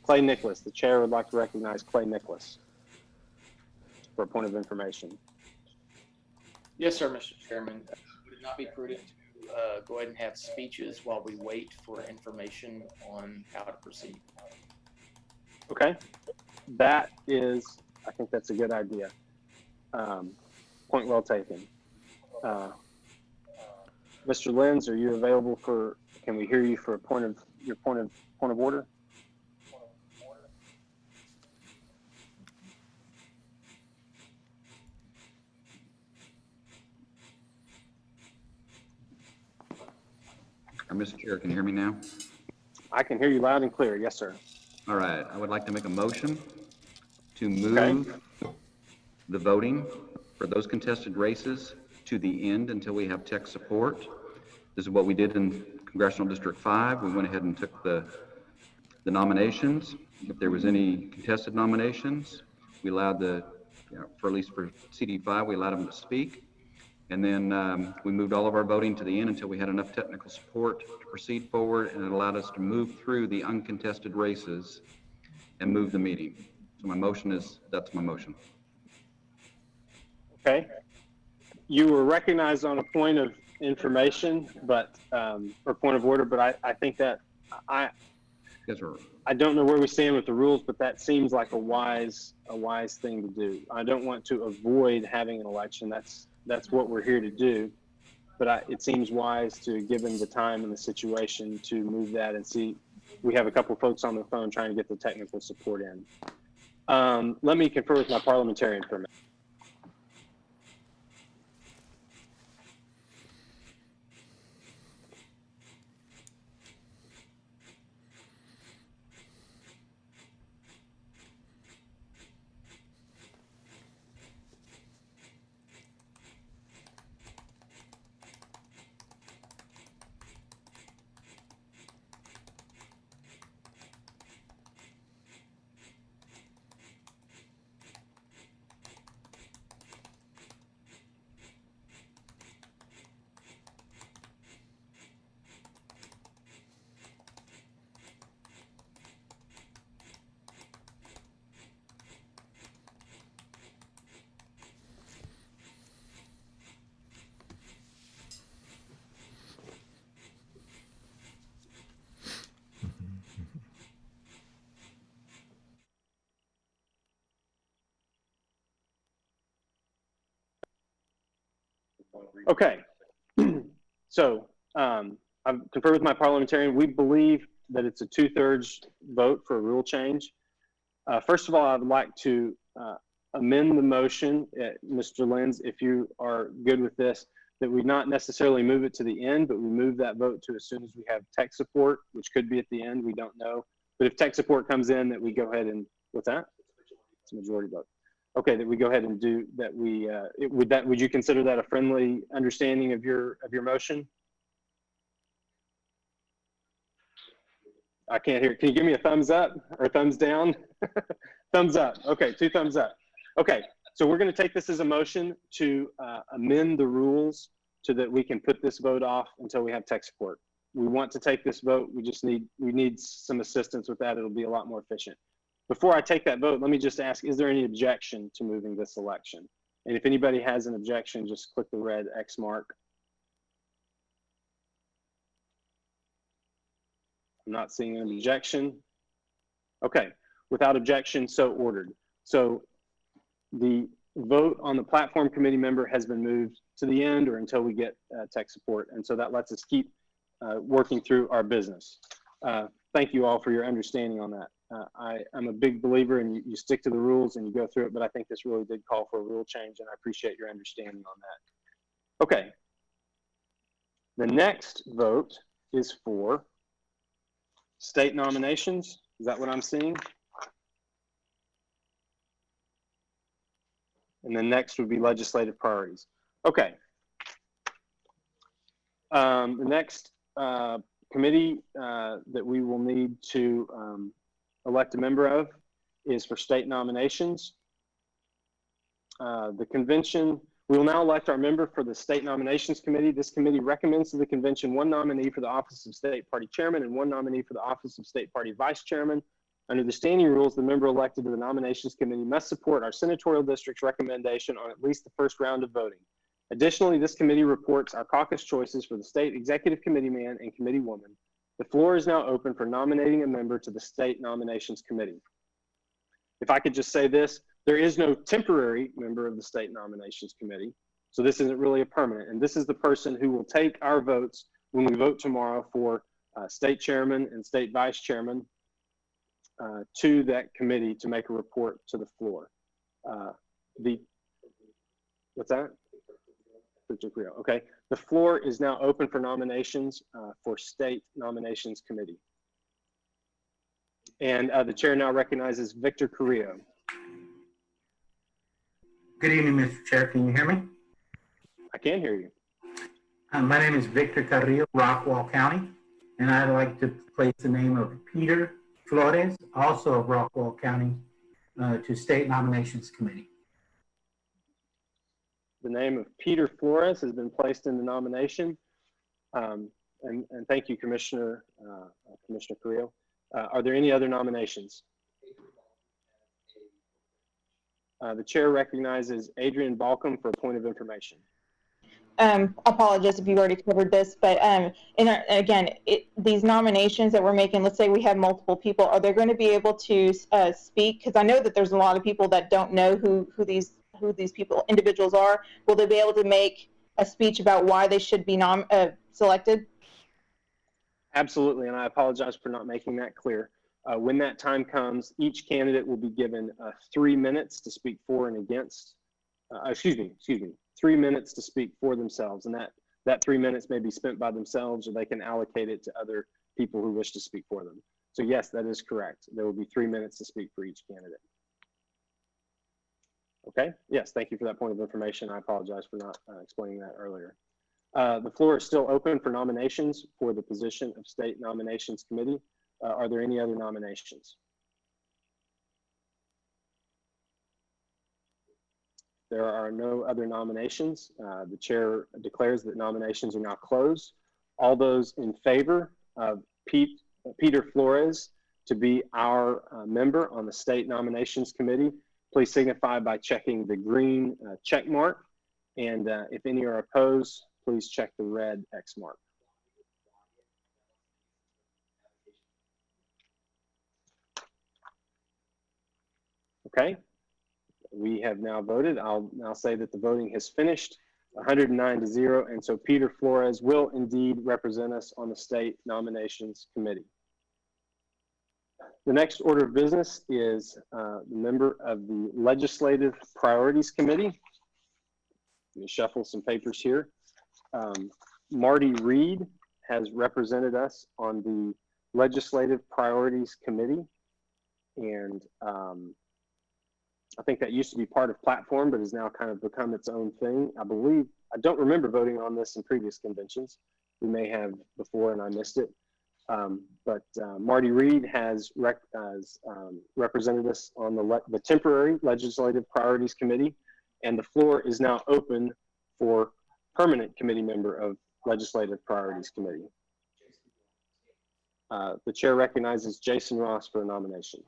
Clay Nicholas. The chair would like to recognize Clay Nicholas for a point of information. Yes, sir, Mr. Chairman. Would it not be prudent to go ahead and have speeches while we wait for information on how to proceed? Okay. That is, I think that's a good idea. Point well taken. Mr. Lenz, are you available for, can we hear you for your point of order? Mr. Chair, can you hear me now? I can hear you loud and clear. Yes, sir. All right. I would like to make a motion to move the voting for those contested races to the end until we have tech support. This is what we did in Congressional District 5. We went ahead and took the nominations. If there was any contested nominations, we allowed for at least for CD5, we allowed them to speak. And then we moved all of our voting to the end until we had enough technical support to proceed forward, and it allowed us to move through the uncontested races and move the meeting. So my motion is, that's my motion. Okay. You were recognized on a point of information, but, or point of order, but I think that I don't know where we stand with the rules, but that seems like a wise thing to do. I don't want to avoid having an election. That's what we're here to do. But it seems wise to, given the time and the situation, to move that and see. We have a couple of folks on the phone trying to get the technical support in. Let me confer with my parliamentarian for a minute. Okay, so I've conferred with my parliamentarian. We believe that it's a 2/3 vote for a rule change. First of all, I'd like to amend the motion, Mr. Lenz, if you are good with this, that we not necessarily move it to the end, but we move that vote to as soon as we have tech support, which could be at the end, we don't know. But if tech support comes in, that we go ahead and, what's that? It's a majority vote. Okay, that we go ahead and do that. Would you consider that a friendly understanding of your motion? I can't hear. Can you give me a thumbs up or thumbs down? Thumbs up. Okay, 2 thumbs up. Okay, so we're going to take this as a motion to amend the rules so that we can put this vote off until we have tech support. We want to take this vote. We need some assistance with that. It'll be a lot more efficient. Before I take that vote, let me just ask, is there any objection to moving this election? And if anybody has an objection, just click the red X mark. I'm not seeing an objection. Okay, without objection, so ordered. So the vote on the platform committee member has been moved to the end or until we get tech support. And so that lets us keep working through our business. Thank you all for your understanding on that. I'm a big believer in you stick to the rules and you go through it, but I think this really did call for a rule change, and I appreciate your understanding on that. Okay. The next vote is for state nominations. Is that what I'm seeing? And then next would be legislative priorities. Okay. The next committee that we will need to elect a member of is for state nominations. The convention We will now elect our member for the State Nominations Committee. This committee recommends to the convention one nominee for the office of State Party Chairman and one nominee for the office of State Party Vice Chairman. Under the standing rules, the member elected to the Nominations Committee must support our senatorial district's recommendation on at least the first round of voting. Additionally, this committee reports our caucus choices for the State Executive Committee man and committee woman. The floor is now open for nominating a member to the State Nominations Committee. If I could just say this, there is no temporary member of the State Nominations Committee, so this isn't really a permanent. And this is the person who will take our votes when we vote tomorrow for State Chairman and State Vice Chairman to that committee to make a report to the floor. What's that? Okay, the floor is now open for nominations for State Nominations Committee. And the chair now recognizes Victor Carrillo. Good evening, Mr. Chair. Can you hear me? I can hear you. My name is Victor Carrillo, Rockwall County, and I'd like to place the name of Peter Flores, also of Rockwall County, to State Nominations Committee. The name of Peter Flores has been placed in the nomination. And thank you, Commissioner Carrillo. Are there any other nominations? The chair recognizes Adrian Balcom for a point of information. Apologize if you've already covered this, but these nominations that we're making, let's say we have multiple people, are they going to be able to speak? Because I know that there's a lot of people that don't know who these individuals are. Will they be able to make a speech about why they should be selected? Absolutely, and I apologize for not making that clear. When that time comes, each candidate will be given 3 minutes to speak for and against. 3 minutes to speak for themselves, and that 3 minutes may be spent by themselves, or they can allocate it to other people who wish to speak for them. So yes, that is correct. There will be 3 minutes to speak for each candidate. Okay, yes, thank you for that point of information. I apologize for not explaining that earlier. The floor is still open for nominations for the position of State Nominations Committee. Are there any other nominations? There are no other nominations. The chair declares that nominations are now closed. All those in favor of Peter Flores to be our member on the State Nominations Committee, please signify by checking the green check mark. And if any are opposed, please check the red X mark. Okay, we have now voted. I'll now say that the voting has finished, 109-0, and so Peter Flores will indeed represent us on the State Nominations Committee. The next order of business is the member of the Legislative Priorities Committee. Let me shuffle some papers here. Marty Reed has represented us on the Legislative Priorities Committee, and I think that used to be part of Platform, but has now kind of become its own thing. I don't remember voting on this in previous conventions. We may have before and I missed it. But Marty Reed has represented us on the temporary Legislative Priorities Committee, and the floor is now open for permanent committee member of Legislative Priorities Committee. The chair recognizes Jason Ross for a nomination.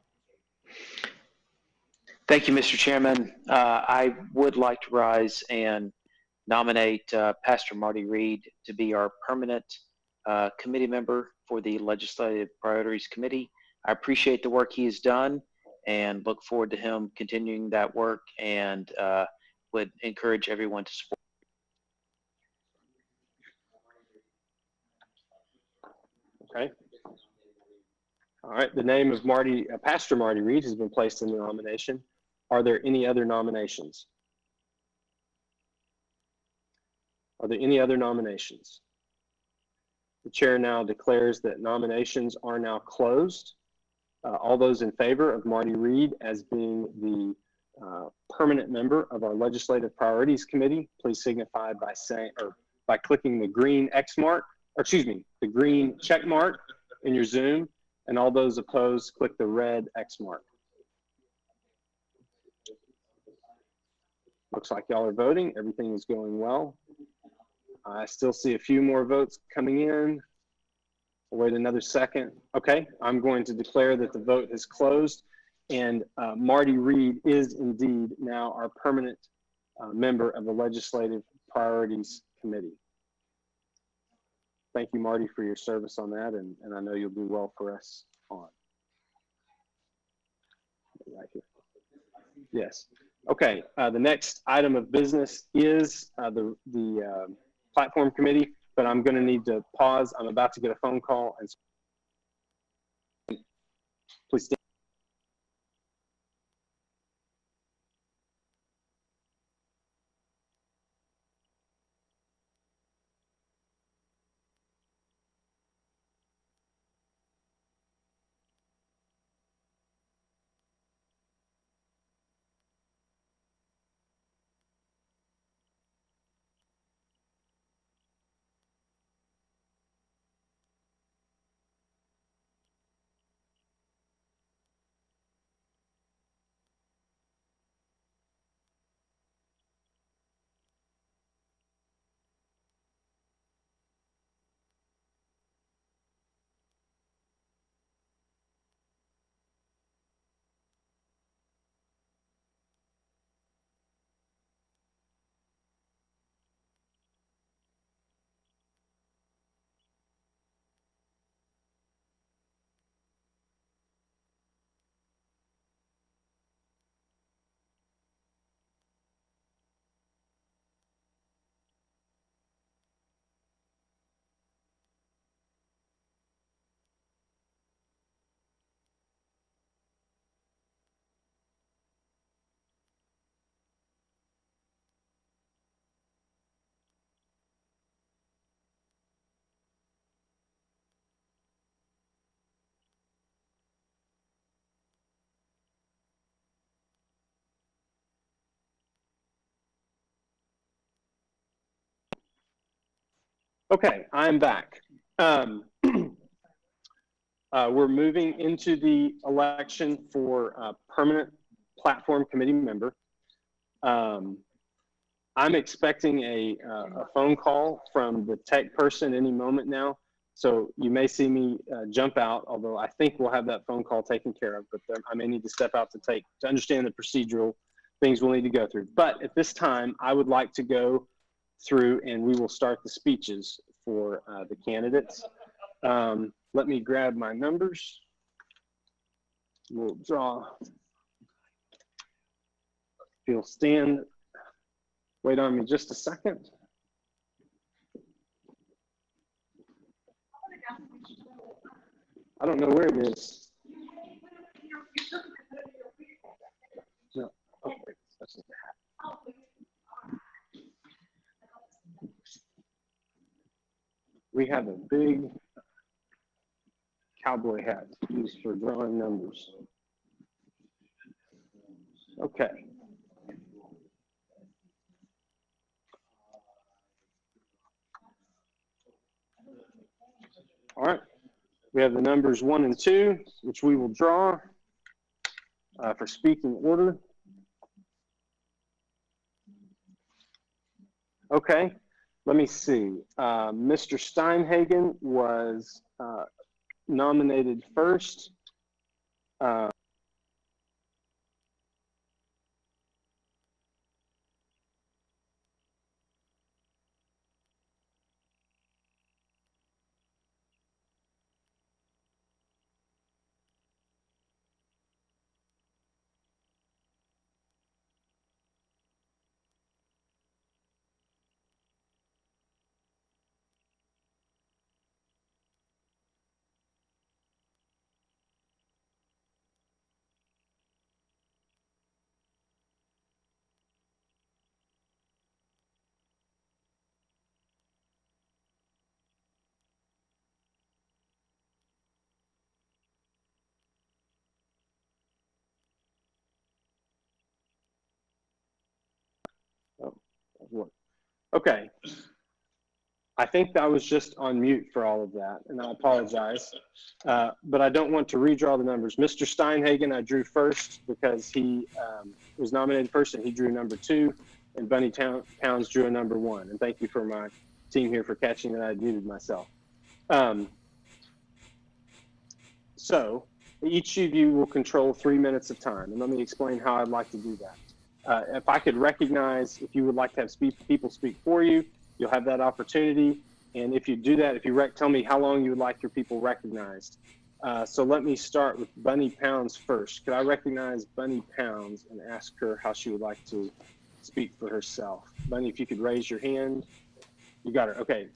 Thank you, Mr. Chairman. I would like to rise and nominate Pastor Marty Reed to be our permanent committee member for the Legislative Priorities Committee. I appreciate the work he has done and look forward to him continuing that work, and would encourage everyone to support. Okay. All right, the name of Pastor Marty Reed has been placed in the nomination. Are there any other nominations? Are there any other nominations? The chair now declares that nominations are now closed. All those in favor of Marty Reed as being the permanent member of our Legislative Priorities Committee, please signify by clicking the green X mark, or excuse me, the green check mark in your Zoom, and all those opposed, click the red X mark. Looks like y'all are voting. Everything is going well. I still see a few more votes coming in. We'll wait another second. Okay, I'm going to declare that the vote has closed, and Marty Reed is indeed now our permanent member of the Legislative Priorities Committee. Thank you, Marty, for your service on that, and I know you'll do well for us on. Right here. Yes. Okay, the next item of business is the platform committee, but I'm going to need to pause. I'm about to get a phone call, and please stand. Okay, I'm back. We're moving into the election for permanent platform committee member. I'm expecting a phone call from the tech person any moment now. So you may see me jump out, although I think we'll have that phone call taken care of, but I may need to step out to understand the procedural things we'll need to go through. But at this time, I would like to go through and we will start the speeches for the candidates. Let me grab my numbers. We'll draw. If you'll stand, wait on me just a second. I don't know where it is. No. Oh, wait, that's not the hat. We have a big cowboy hat used for drawing numbers. Okay. All right. We have the numbers 1 and 2, which we will draw for speaking order. Okay. Let me see. Mr. Steinhagen was nominated first. Okay. I think I was just on mute for all of that, and I apologize. But I don't want to redraw the numbers. Mr. Steinhagen, I drew first because he was nominated first, and he drew number 2. and Bunny Pounds drew a number 1. And thank you for my team here for catching that I muted myself. So each of you will control 3 minutes of time. And let me explain how I'd like to do that. If I could recognize, if you would like to have people speak for you, you'll have that opportunity. And if you do that, if you tell me how long you would like your people recognized. So let me start with Bunny Pounds first. Could I recognize Bunny Pounds and ask her how she would like to speak for herself? Bunny, if you could raise your hand. You got her. Okay.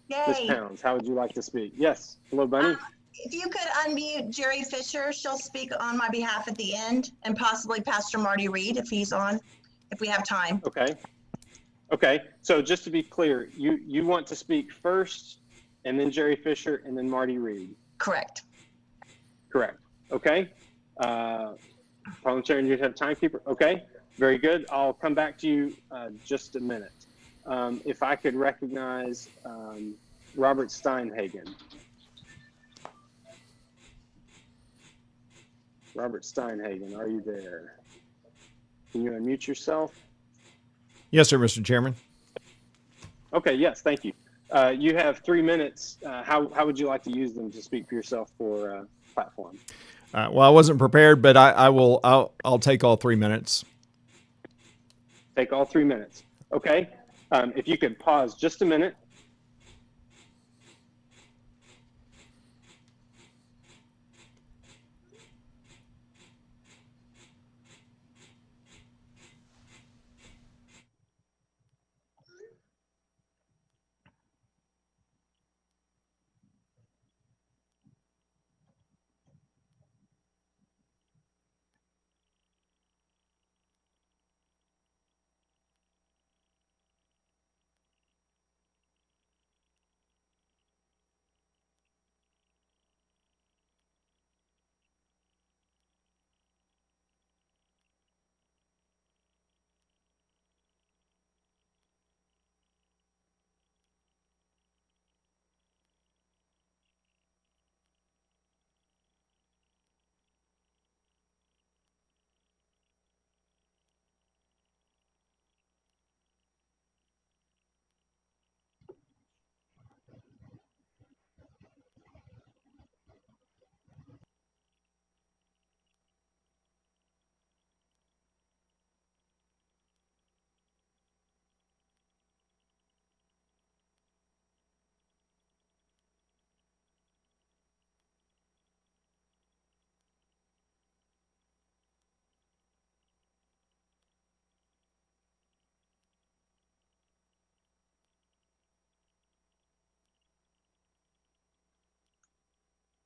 Miss Pounds, how would you like to speak? Yes. Hello, Bunny. If you could unmute Jerry Fisher, she'll speak on my behalf at the end, and possibly Pastor Marty Reed if he's on, if we have time. Okay. Okay. So just to be clear, you want to speak first, and then Jerry Fisher, and then Marty Reed. Correct. Correct. Okay. Parliamentarian, you'd have timekeeper. Okay. Very good. I'll come back to you just a minute. If I could recognize Robert Steinhagen. Robert Steinhagen, are you there? Can you unmute yourself? Yes, sir, Mr. Chairman. Okay, yes, thank you. You have 3 minutes. How would you like to use them to speak for yourself for platform? Well, I wasn't prepared, but I'll take all 3 minutes. Take all 3 minutes. Okay. If you could pause just a minute.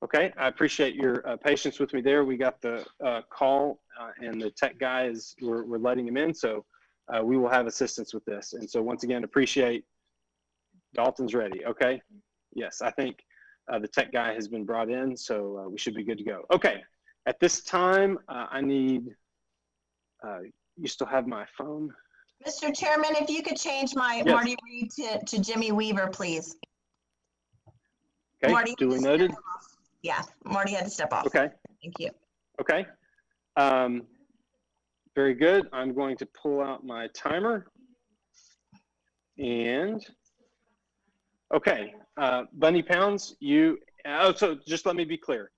Okay, I appreciate your patience with me there. We got the call and the tech guy we're letting him in, so we will have assistance with this. And so once again, appreciate Dalton's ready, okay? Yes, I think the tech guy has been brought in, so we should be good to go. Okay, at this time, I need, you still have my phone? Mr. Chairman, if you could change my Marty Reed to Jimmy Weaver, please. Okay, Marty, duly noted. Yeah, Marty had to step off. Okay. Thank you. Okay. Very good. I'm going to pull out my timer. And, okay, Bunny Pounds, so just let me be clear.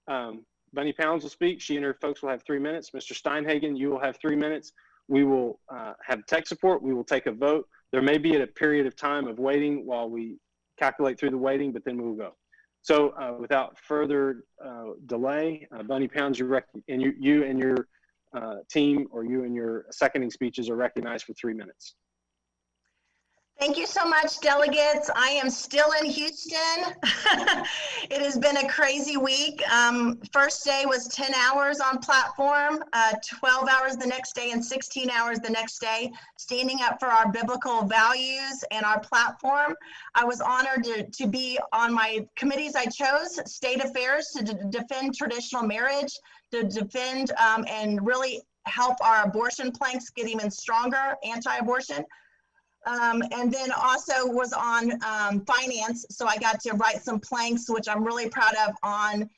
Bunny Pounds will speak. She and her folks will have 3 minutes. Mr. Steinhagen, you will have 3 minutes. We will have tech support. We will take a vote. There may be a period of time of waiting while we calculate through the waiting, but then we will go. So without further delay, Bunny Pounds, you and your team, or you and your seconding speeches, are recognized for 3 minutes. Thank you so much, delegates. I am still in Houston. It has been a crazy week. First day was 10 hours on platform, 12 hours the next day, and 16 hours the next day, standing up for our biblical values and our platform. I was honored to be on my committees I chose: State Affairs, to defend traditional marriage, to defend and really help our abortion planks get even stronger, anti-abortion. And then also was on finance, so I got to write some planks, which I'm really proud of, on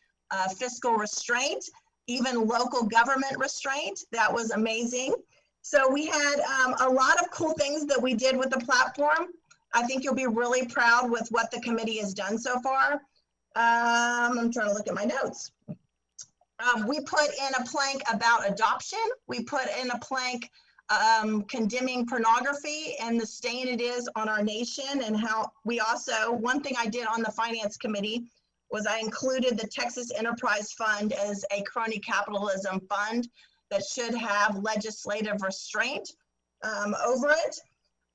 fiscal restraint, even local government restraint. That was amazing. So we had a lot of cool things that we did with the platform. I think you'll be really proud with what the committee has done so far. I'm trying to look at my notes. We put in a plank about adoption. We put in a plank condemning pornography and the stain it is on our nation, and how we also, one thing I did on the finance committee was I included the Texas Enterprise Fund as a crony capitalism fund that should have legislative restraint over it.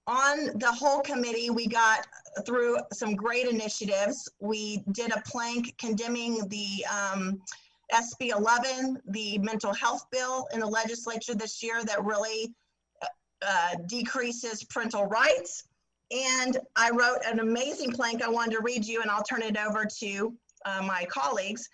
On the whole committee, we got through some great initiatives. We did a plank condemning the SB 11, the mental health bill in the legislature this year that really decreases parental rights. And I wrote an amazing plank I wanted to read you, and I'll turn it over to my colleagues.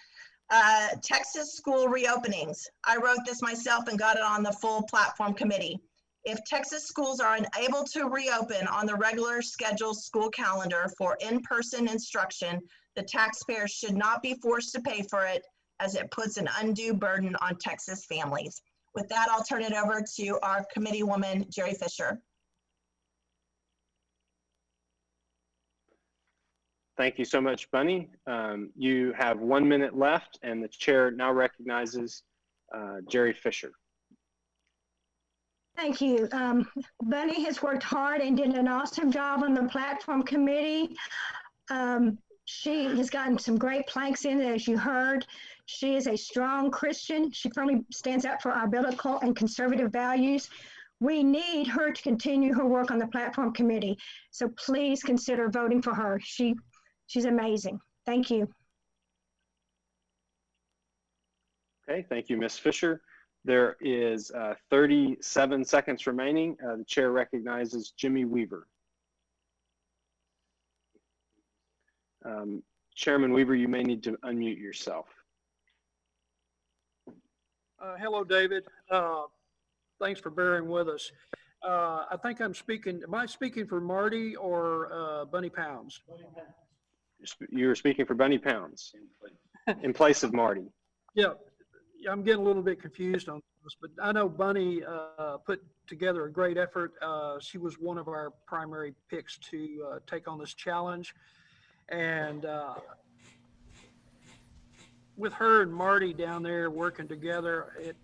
Texas school reopenings. I wrote this myself and got it on the full platform committee. If Texas schools are unable to reopen on the regular scheduled school calendar for in-person instruction, the taxpayer should not be forced to pay for it, as it puts an undue burden on Texas families. With that, I'll turn it over to our committee woman, Jerry Fisher. Thank you so much, Bunny. You have 1 minute left, and the chair now recognizes Jerry Fisher. Thank you. Bunny has worked hard and did an awesome job on the platform committee. She has gotten some great planks in, as you heard. She is a strong Christian. She firmly stands up for our biblical and conservative values. We need her to continue her work on the platform committee. So please consider voting for her. She's amazing. Thank you. Okay, thank you, Ms. Fisher. There is 37 seconds remaining. The chair recognizes Jimmy Weaver. Chairman Weaver, you may need to unmute yourself. Hello, David. Thanks for bearing with us. I think I'm speaking, am I speaking for Marty or Bunny Pounds? You're speaking for Bunny Pounds in place of Marty. Yeah, I'm getting a little bit confused on this, but I know Bunny put together a great effort. She was one of our primary picks to take on this challenge. And with her and Marty down there working together,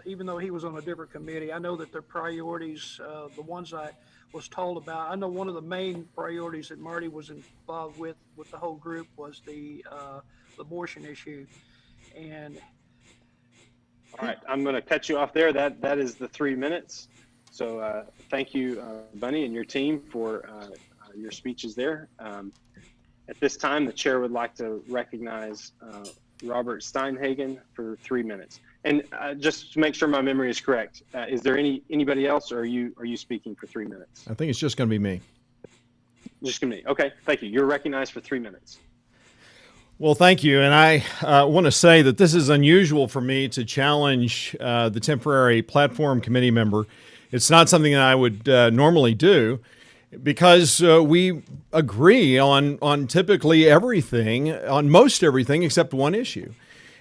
even though he was on a different committee, I know that their priorities, the ones I was told about, I know one of the main priorities that Marty was involved with the whole group was the abortion issue. And all right, I'm going to cut you off there. That is the 3 minutes. So thank you, Bunny, and your team for your speeches there. At this time, the chair would like to recognize Robert Steinhagen for 3 minutes. And just to make sure my memory is correct, is there anybody else, or are you speaking for 3 minutes? I think it's just going to be me. Just going to be. Okay, thank you. You're recognized for 3 minutes. Well, thank you. And I want to say that this is unusual for me to challenge the temporary platform committee member. It's not something that I would normally do, because we agree on typically everything, on most everything except one issue.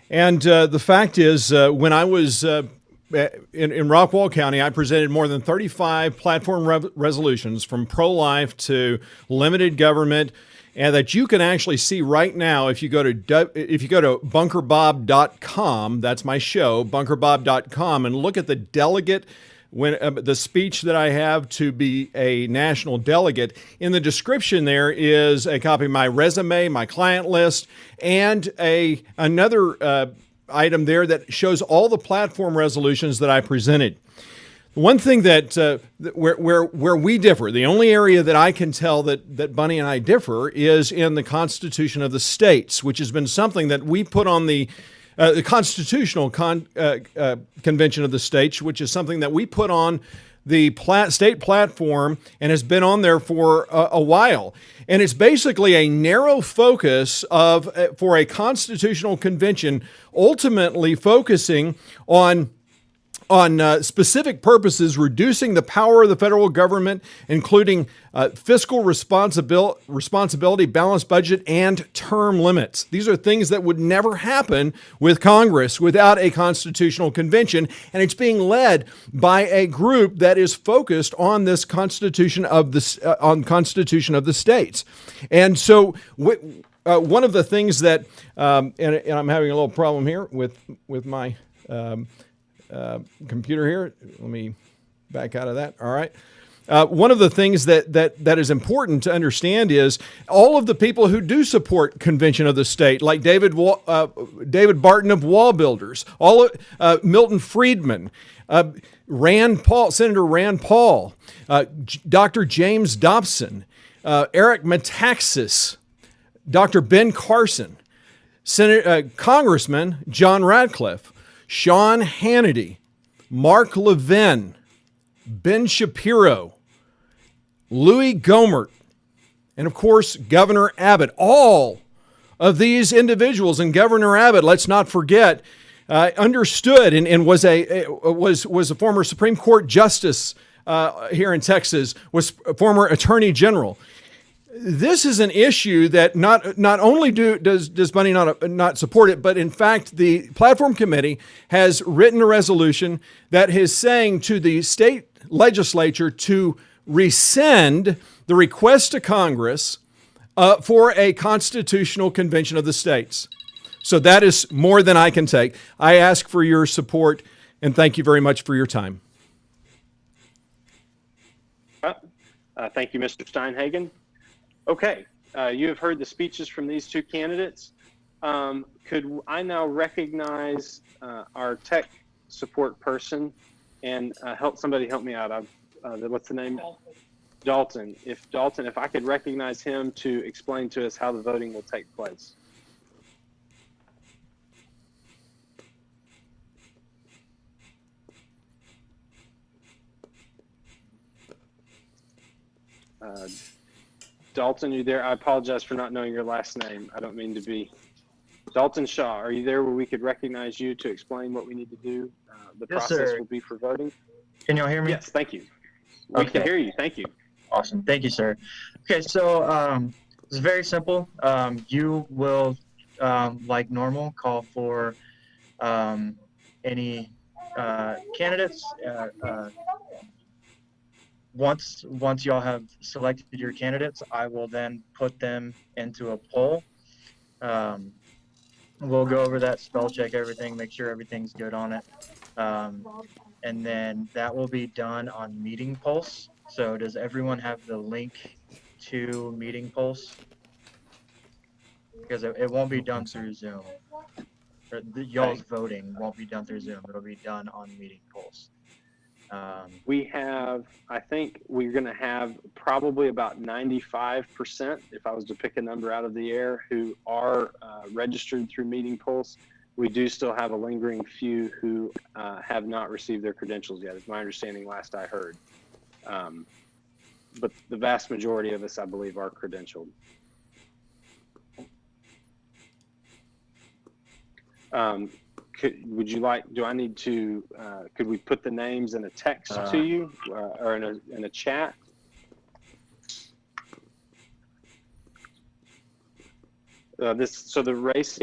And the fact is, when I was in Rockwall County, I presented more than 35 platform resolutions, from pro-life to limited government, and that you can actually see right now if you go to bunkerbob.com. That's my show, bunkerbob.com, and look at the delegate. When the speech that I have to be a national delegate, in the description there is a copy of my resume, my client list, and another item there that shows all the platform resolutions that I presented. One thing that where we differ, the only area that I can tell that Bunny and I differ, is in the Constitution of the states, which has been something that we put on the Constitutional Convention of the States, which is something that we put on the state platform and has been on there for a while. And it's basically a narrow focus for a constitutional convention, ultimately focusing on on specific purposes reducing the power of the federal government, including fiscal responsibility, balanced budget, and term limits. These are things that would never happen with Congress without a constitutional convention, and it's being led by a group that is focused on this Constitution of the states. And so one of the things that, and I'm having a little problem here with my computer here. Let me back out of that. All right. One of the things that is important to understand is all of the people who do support convention of the state, like David Barton of Wall Builders, Milton Friedman, Rand Paul, Senator Rand Paul, Dr. James Dobson, Eric Metaxas, Dr. Ben Carson, Congressman John Radcliffe, Sean Hannity, Mark Levin, Ben Shapiro, Louis Gohmert, and of course, Governor Abbott. All of these individuals, and Governor Abbott, let's not forget, understood and was a former Supreme Court justice here in Texas, was a former Attorney General. This is an issue that not only does Bunny not support it, but in fact, the platform committee has written a resolution that is saying to the state legislature to rescind the request to Congress for a constitutional convention of the states. So that is more than I can take. I ask for your support, and thank you very much for your time. Thank you, Mr. Steinhagen. Okay, you have heard the speeches from these two candidates. Could I now recognize our tech support person and somebody help me out? What's the name? Dalton. If I could recognize him to explain to us how the voting will take place. Dalton, you there? I apologize for not knowing your last name. I don't mean to be. Dalton Shaw, are you there where we could recognize you to explain what we need to do? The Yes, process sir. will be for voting. Can y'all hear me? Yes, thank you. We can hear you. Thank you. Awesome. Thank you, sir. Okay, so it's very simple. You will, like normal, call for any candidates. Once y'all have selected your candidates, I will then put them into a poll. We'll go over that, spell check everything, make sure everything's good on it. And then that will be done on Meeting Pulse. So does everyone have the link to Meeting Pulse? Because it won't be done through Zoom. Y'all's voting won't be done through Zoom. It'll be done on Meeting Pulse. We have, I think we're going to have probably about 95%, if I was to pick a number out of the air, who are registered through Meeting Pulse. We do still have a lingering few who have not received their credentials yet, is my understanding last I heard. But the vast majority of us, I believe, are credentialed. Would you like, do I need to, could we put the names in a text to you or in a chat? So the race,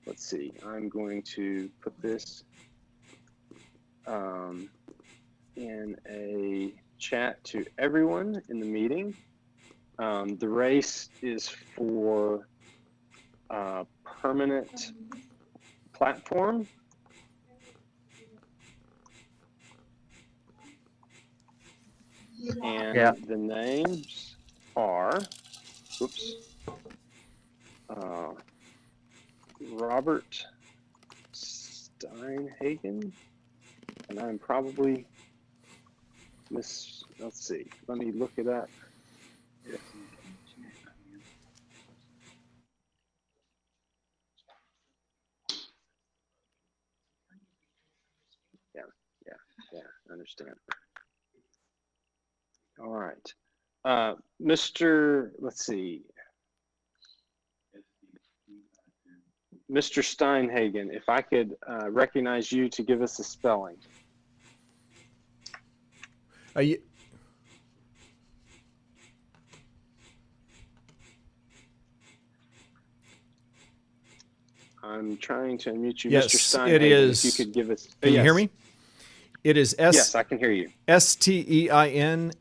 let's see, I'm going to put this in a chat to everyone in the meeting. The race is for permanent platform. And the names are, Robert Steinhagen, and I'm probably let's see, let me look it up. Yeah, I understand. All right. let's see. Mr. Steinhagen, if I could recognize you to give us a spelling. I'm trying to unmute you, Yes, Mr. Steinhagen. it is. If you could give us. Can you hear yes. me? It is Yes, I can hear you. Steinhagen.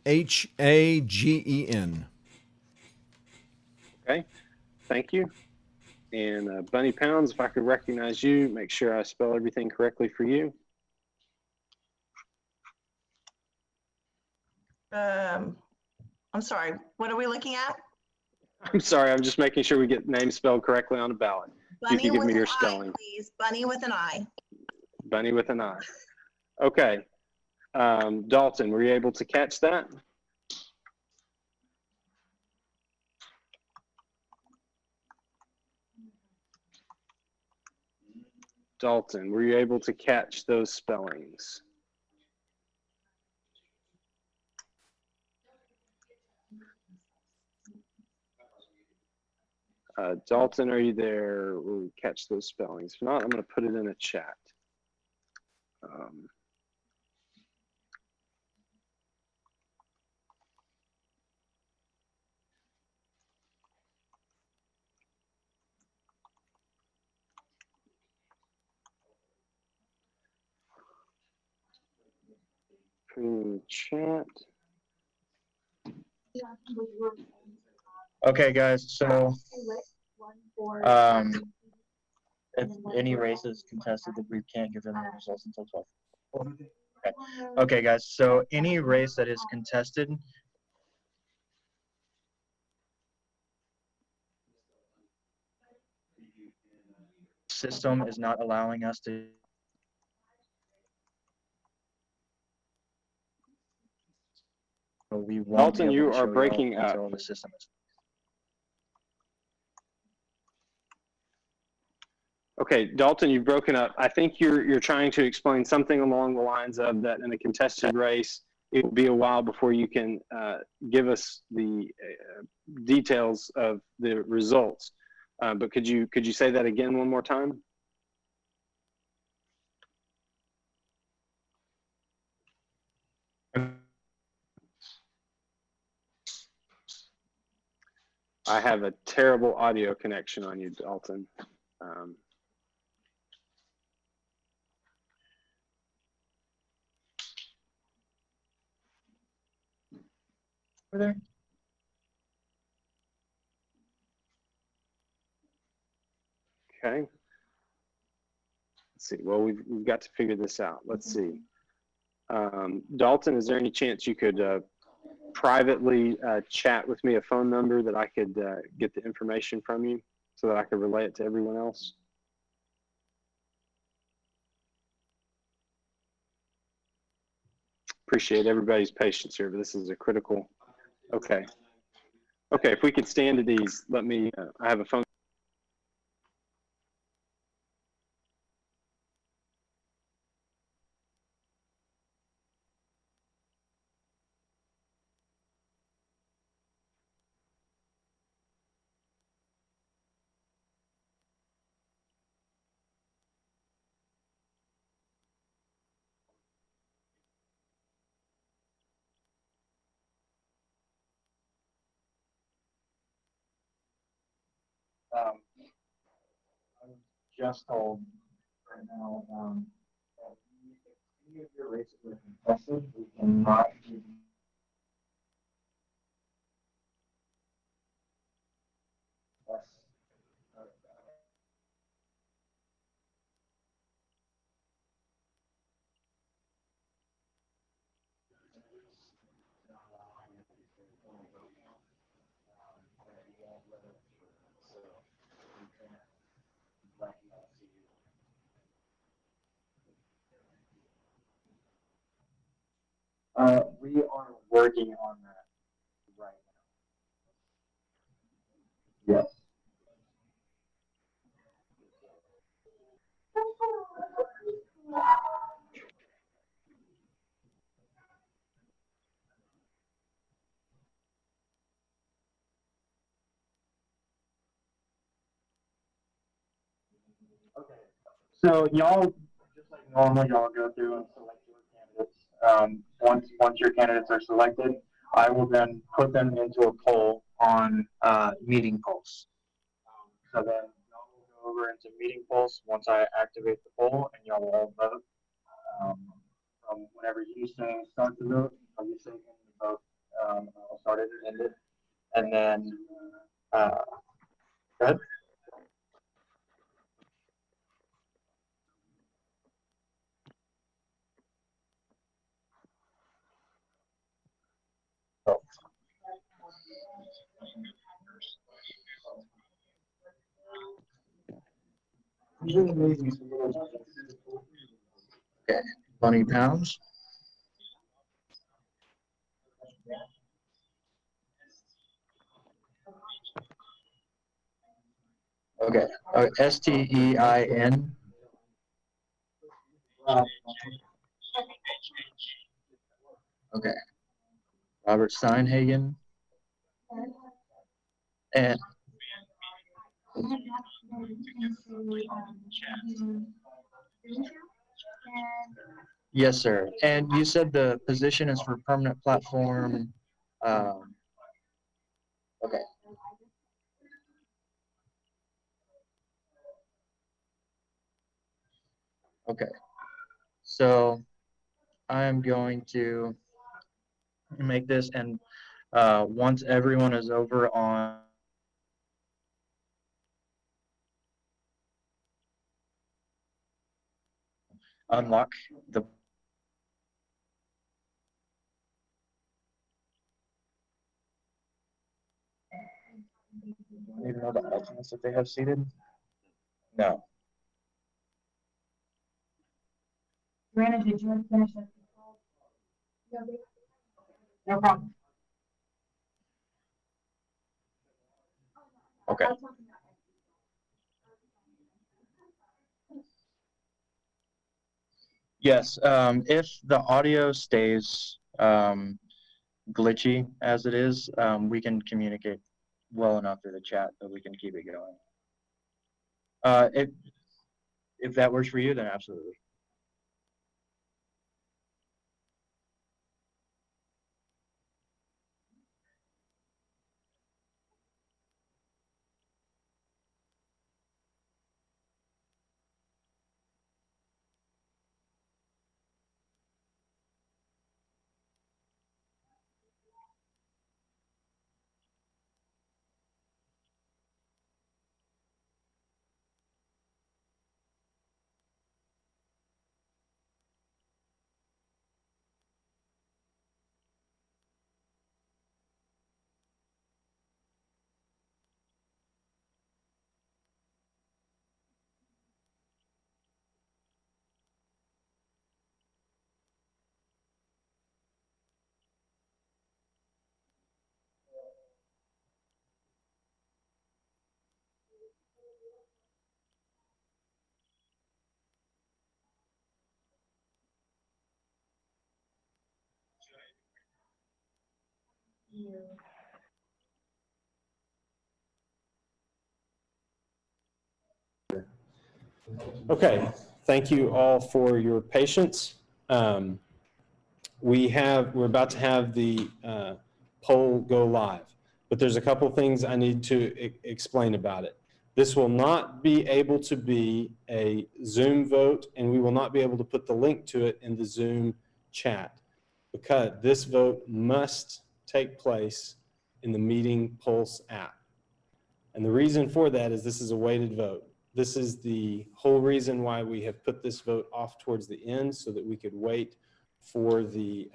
Okay, thank you. And Bunny Pounds, if I could recognize you, make sure I spell everything correctly for you. I'm sorry, what are we looking at? I'm sorry, I'm just making sure we get names spelled correctly on the ballot. Bunny If you give with me your an I, spelling. please. Bunny with an I. Bunny with an I. Okay. Dalton, were you able to catch that? Dalton, were you able to catch those spellings? Dalton, are you there? Will we catch those spellings? If not, I'm going to put it in a chat. Put it in the chat. Okay, guys, so if any race is contested, we can't give them the results until 12. Okay, guys, so any race that is contested, system is not allowing us to. So we won't Dalton, be able you to are show breaking y'all up. until the system is. Okay, Dalton, you've broken up. I think you're trying to explain something along the lines of that in a contested race, it will be a while before you can give us the details of the results. But could you say that again one more time? I have a terrible audio connection on you, Dalton. There. Okay. Let's see. Well, we've got to figure this out. Let's see. Dalton, is there any chance you could privately chat with me a phone number that I could get the information from you so that I could relay it to everyone else? Appreciate everybody's patience here, but this is a critical. Okay. Okay, if we could stand at ease, let me, I have a phone. I'm just told right now that if any of your races are contested, we cannot give you. We are working on that right now. Yes. So y'all, just like normal, y'all go through and select your candidates. Once your candidates are selected, I will then put them into a poll on Meeting Pulse. So then y'all will go over into Meeting Pulse once I activate the poll, and y'all will all vote. From whenever you say start the vote, or you say end the vote, I'll start it and end it. And then, go ahead. Oh. Okay, Bunny Pounds. Okay, Stein. Okay, Robert Steinhagen. And yes, sir. And you said the position is for permanent platform. Okay. Okay. So I'm going to make this, and once everyone is over on unlock the need to know the alternates that they have seated? No. Brandon, did you finish it? No problem. Okay. Yes, if the audio stays glitchy as it is, we can communicate well enough through the chat that we can keep it going. If that works for you, then absolutely. Okay, thank you all for your patience. We're about to have the poll go live, but there's a couple things I need to explain about it. This will not be able to be a Zoom vote, and we will not be able to put the link to it in the Zoom chat, because this vote must take place in the Meeting Pulse app. And the reason for that is this is a weighted vote. This is the whole reason why we have put this vote off towards the end, so that we could wait for the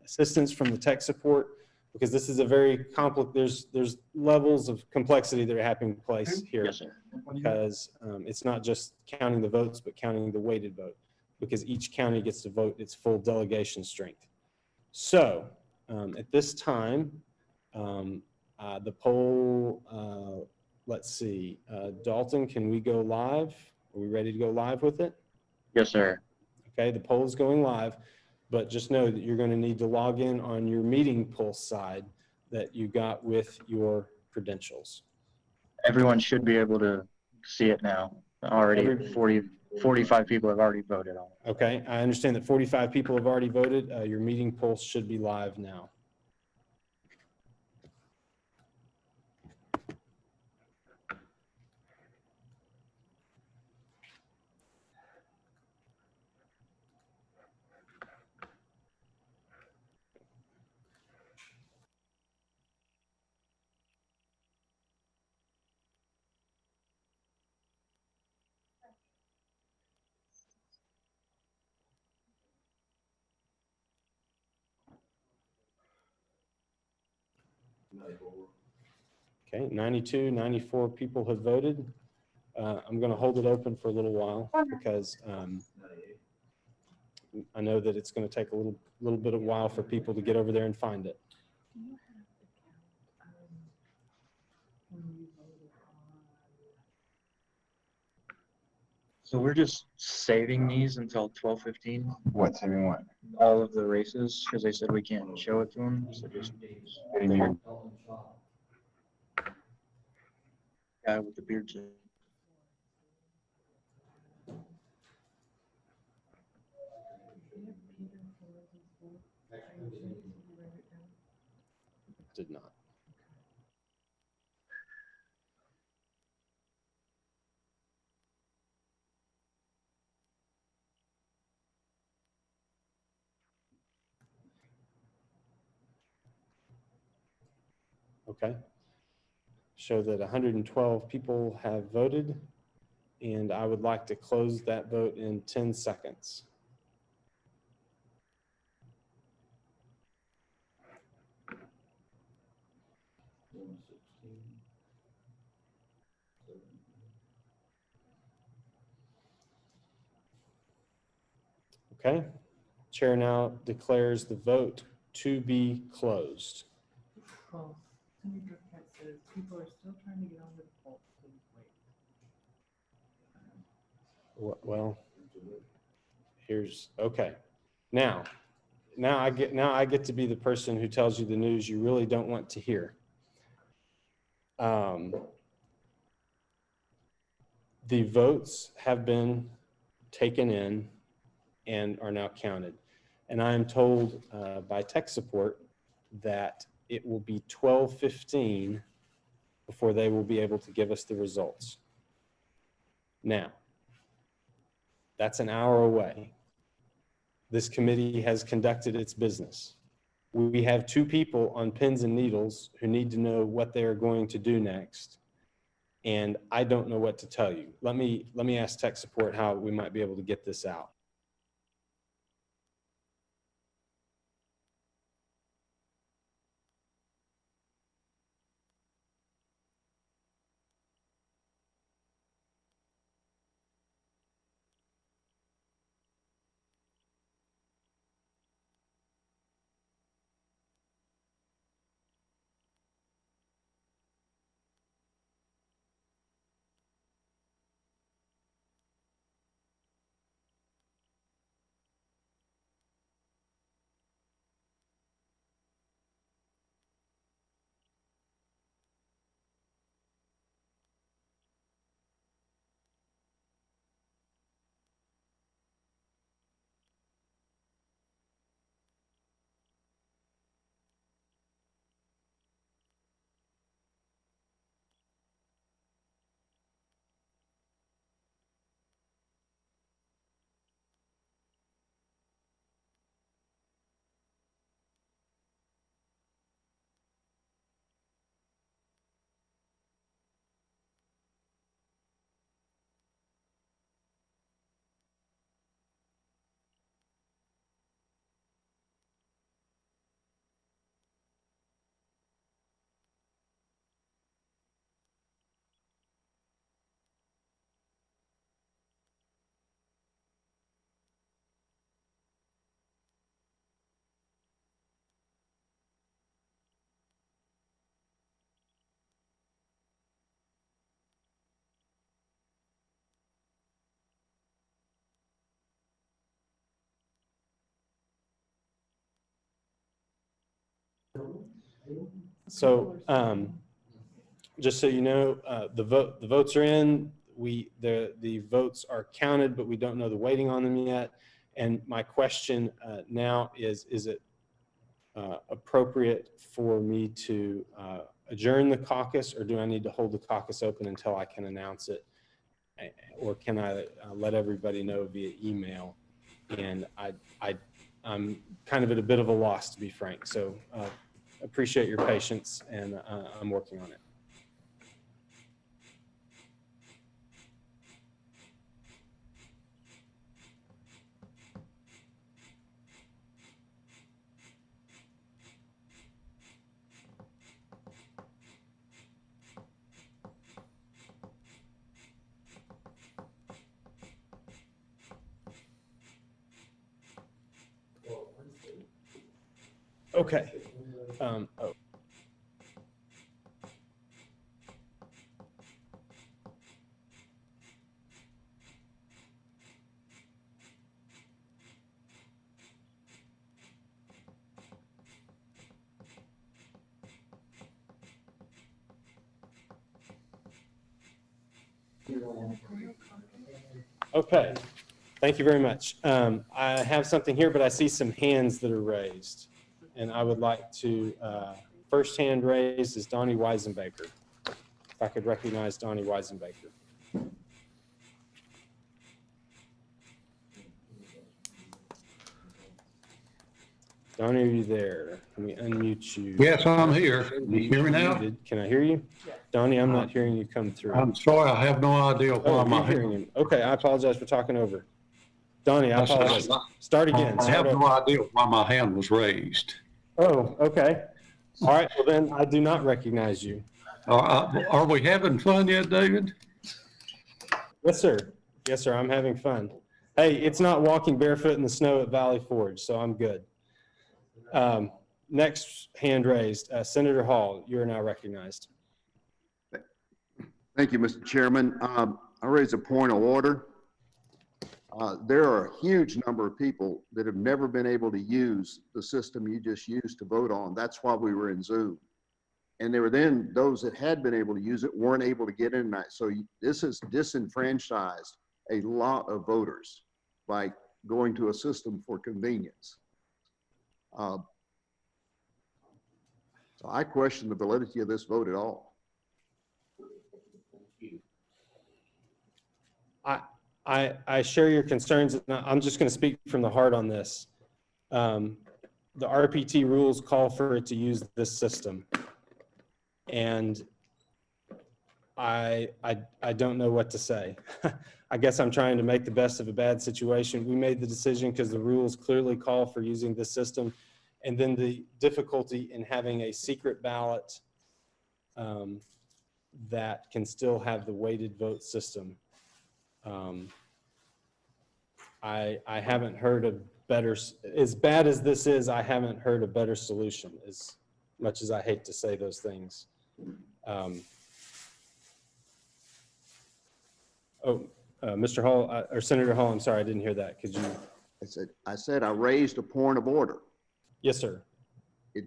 assistance from the tech support, because this is a very complex, there's levels of complexity that are happening in place here. Yes, sir. Because it's not just counting the votes, but counting the weighted vote, because each county gets to vote its full delegation strength. So at this time, the poll, let's see, Dalton, can we go live? Are we ready to go live with it? Yes, sir. Okay, the poll is going live, but just know that you're going to need to log in on your Meeting Pulse side that you got with your credentials. Everyone should be able to see it now. Already 45 people have already voted on it. Okay, I understand that 45 people have already voted. Your meeting pulse should be live now. Okay, 92, 94 people have voted. I'm going to hold it open for a little while because I know that it's going to take a little bit of while for people to get over there and find it. So we're just saving these until 12:15. What, saving what? All of the races, because they said we can't show it to them. So just Getting your guy with the beard suit. Did not. Okay. Show that 112 people have voted, and I would like to close that vote in 10 seconds. Okay. Chair now declares the vote to be closed. People are still trying to get on the poll. Well, here's okay. Now I get to be the person who tells you the news you really don't want to hear. The votes have been taken in and are now counted. And I am told by tech support that it will be 12:15 before they will be able to give us the results. Now, that's an hour away. This committee has conducted its business. We have two people on pins and needles who need to know what they are going to do next. And I don't know what to tell you. Let me ask tech support how we might be able to get this out. So just so you know, the votes are in. the votes are counted, but we don't know the weighting on them yet. And my question now is it appropriate for me to adjourn the caucus, or do I need to hold the caucus open until I can announce it? Or can I let everybody know via email? And I'm kind of at a bit of a loss, to be frank. So appreciate your patience, and I'm working on it. Okay. Oh. Okay. Thank you very much. I have something here, but I see some hands that are raised. And I would like to, first hand raised is Donnie Weisenbaker. If I could recognize Donnie Weisenbaker. Donnie, are you there? Let me unmute you. Yes, I'm here. Can you hear me now? Can I hear you? Donnie, I'm not hearing you come through. I'm sorry, I have no idea why you're hearing him. Okay, I apologize for talking over. Donnie, I apologize. Start again. I have no idea why my hand was raised. Oh, okay. All right, well then I do not recognize you. Are we having fun yet, David? Yes, sir. Yes, sir, I'm having fun. Hey, it's not walking barefoot in the snow at Valley Forge, so I'm good. Next hand raised, Senator Hall, you are now recognized. Thank you, Mr. Chairman. I raise a point of order. There are a huge number of people that have never been able to use the system you just used to vote on. That's why we were in Zoom. And there were then those that had been able to use it weren't able to get in that. So this has disenfranchised a lot of voters by going to a system for convenience. So I question the validity of this vote at all. I share your concerns. I'm just going to speak from the heart on this. The RPT rules call for it to use this system. And I don't know what to say. I guess I'm trying to make the best of a bad situation. We made the decision because the rules clearly call for using this system. And then the difficulty in having a secret ballot that can still have the weighted vote system. I haven't heard a better, as bad as this is, I haven't heard a better solution, as much as I hate to say those things. Mr. Hall, or Senator Hall, I'm sorry, I didn't hear that. Could you? I said I raised a point of order. Yes, sir. I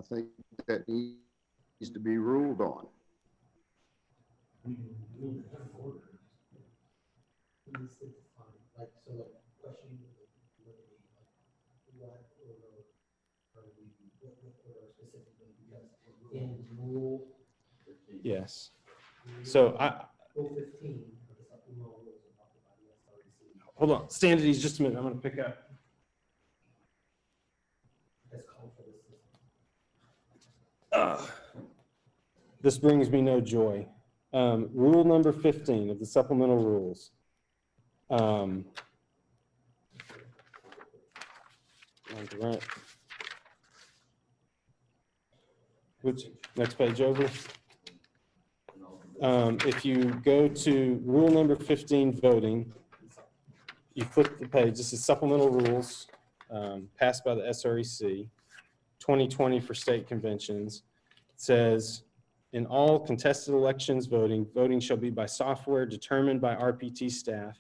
think that needs to be ruled on. Yes. So hold on, stand at ease just a minute. I'm going to pick up. This brings me no joy. Rule number 15 of the supplemental rules. Which, next page over. If you go to rule number 15, voting, you flip the page. This is supplemental rules passed by the SREC, 2020 for state conventions. It says, in all contested elections voting shall be by software determined by RPT staff.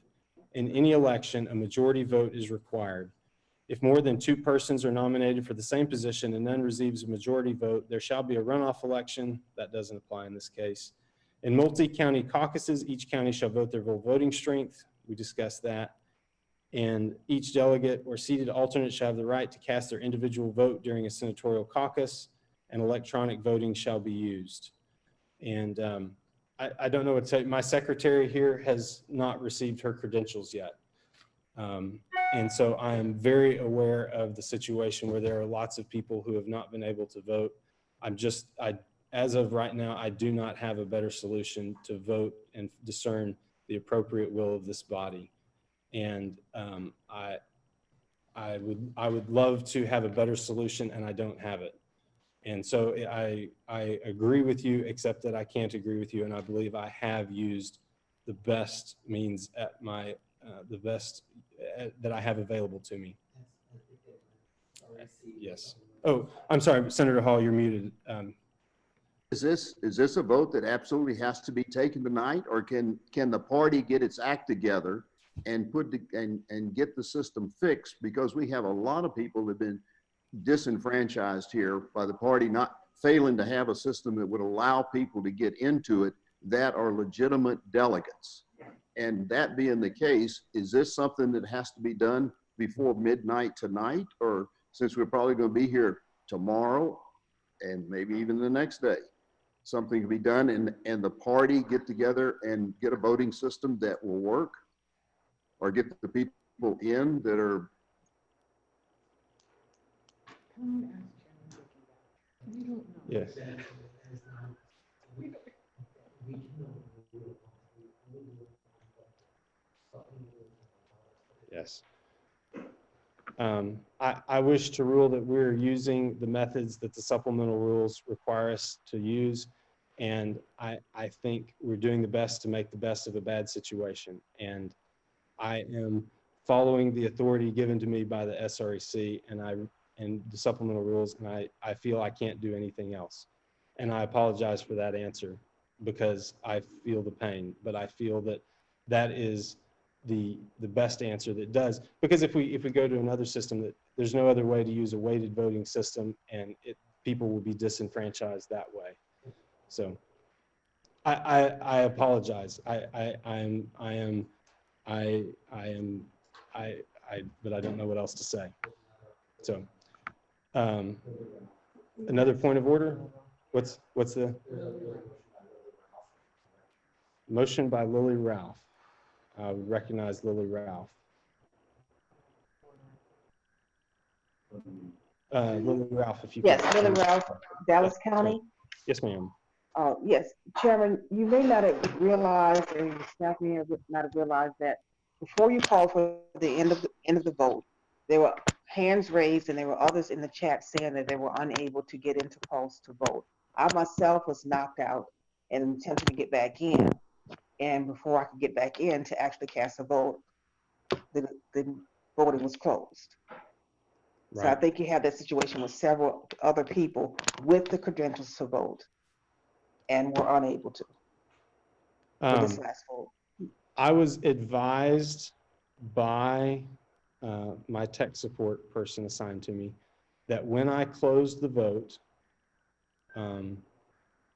In any election, a majority vote is required. If more than 2 persons are nominated for the same position and none receives a majority vote, there shall be a runoff election. That doesn't apply in this case. In multi-county caucuses, each county shall vote their full voting strength. We discussed that. And each delegate or seated alternate shall have the right to cast their individual vote during a senatorial caucus, and electronic voting shall be used. And I don't know what to tell you. My secretary here has not received her credentials yet. And so I am very aware of the situation where there are lots of people who have not been able to vote. As of right now, I do not have a better solution to vote and discern the appropriate will of this body. And I would love to have a better solution, and I don't have it. And so I agree with you, except that I can't agree with you, and I believe I have used the best means at my the best that I have available to me. Yes. Oh, I'm sorry, Senator Hall, you're muted. Is this a vote that absolutely has to be taken tonight, or can the party get its act together and get the system fixed? Because we have a lot of people that have been disenfranchised here by the party not failing to have a system that would allow people to get into it that are legitimate delegates. And that being the case, is this something that has to be done before midnight tonight? Or since we're probably going to be here tomorrow and maybe even the next day, something can be done and the party get together and get a voting system that will work, or get the people in that are. Yes. Yes. I wish to rule that we're using the methods that the supplemental rules require us to use. And I think we're doing the best to make the best of a bad situation. And I am following the authority given to me by the SREC and the supplemental rules. And I feel I can't do anything else. And I apologize for that answer because I feel the pain, but I feel that that is the best answer that does, because if we go to another system, that there's no other way to use a weighted voting system, and people will be disenfranchised that way. So I apologize. But I don't know what else to say. So another point of order. What's the motion by Lily Ralph? I would recognize Lily Ralph. Lily Ralph, if you Yes, could. Lily Ralph, Dallas County. Yes, ma'am. Yes, Chairman, you may not have realized, or your staff may not have realized that before you called for the end of the vote, there were hands raised and there were others in the chat saying that they were unable to get into polls to vote. I myself was knocked out and attempted to get back in. And before I could get back in to actually cast a vote, the voting was closed. Right. So I think you have that situation with several other people with the credentials to vote and were unable to for this last vote. I was advised by my tech support person assigned to me that when I closed the vote,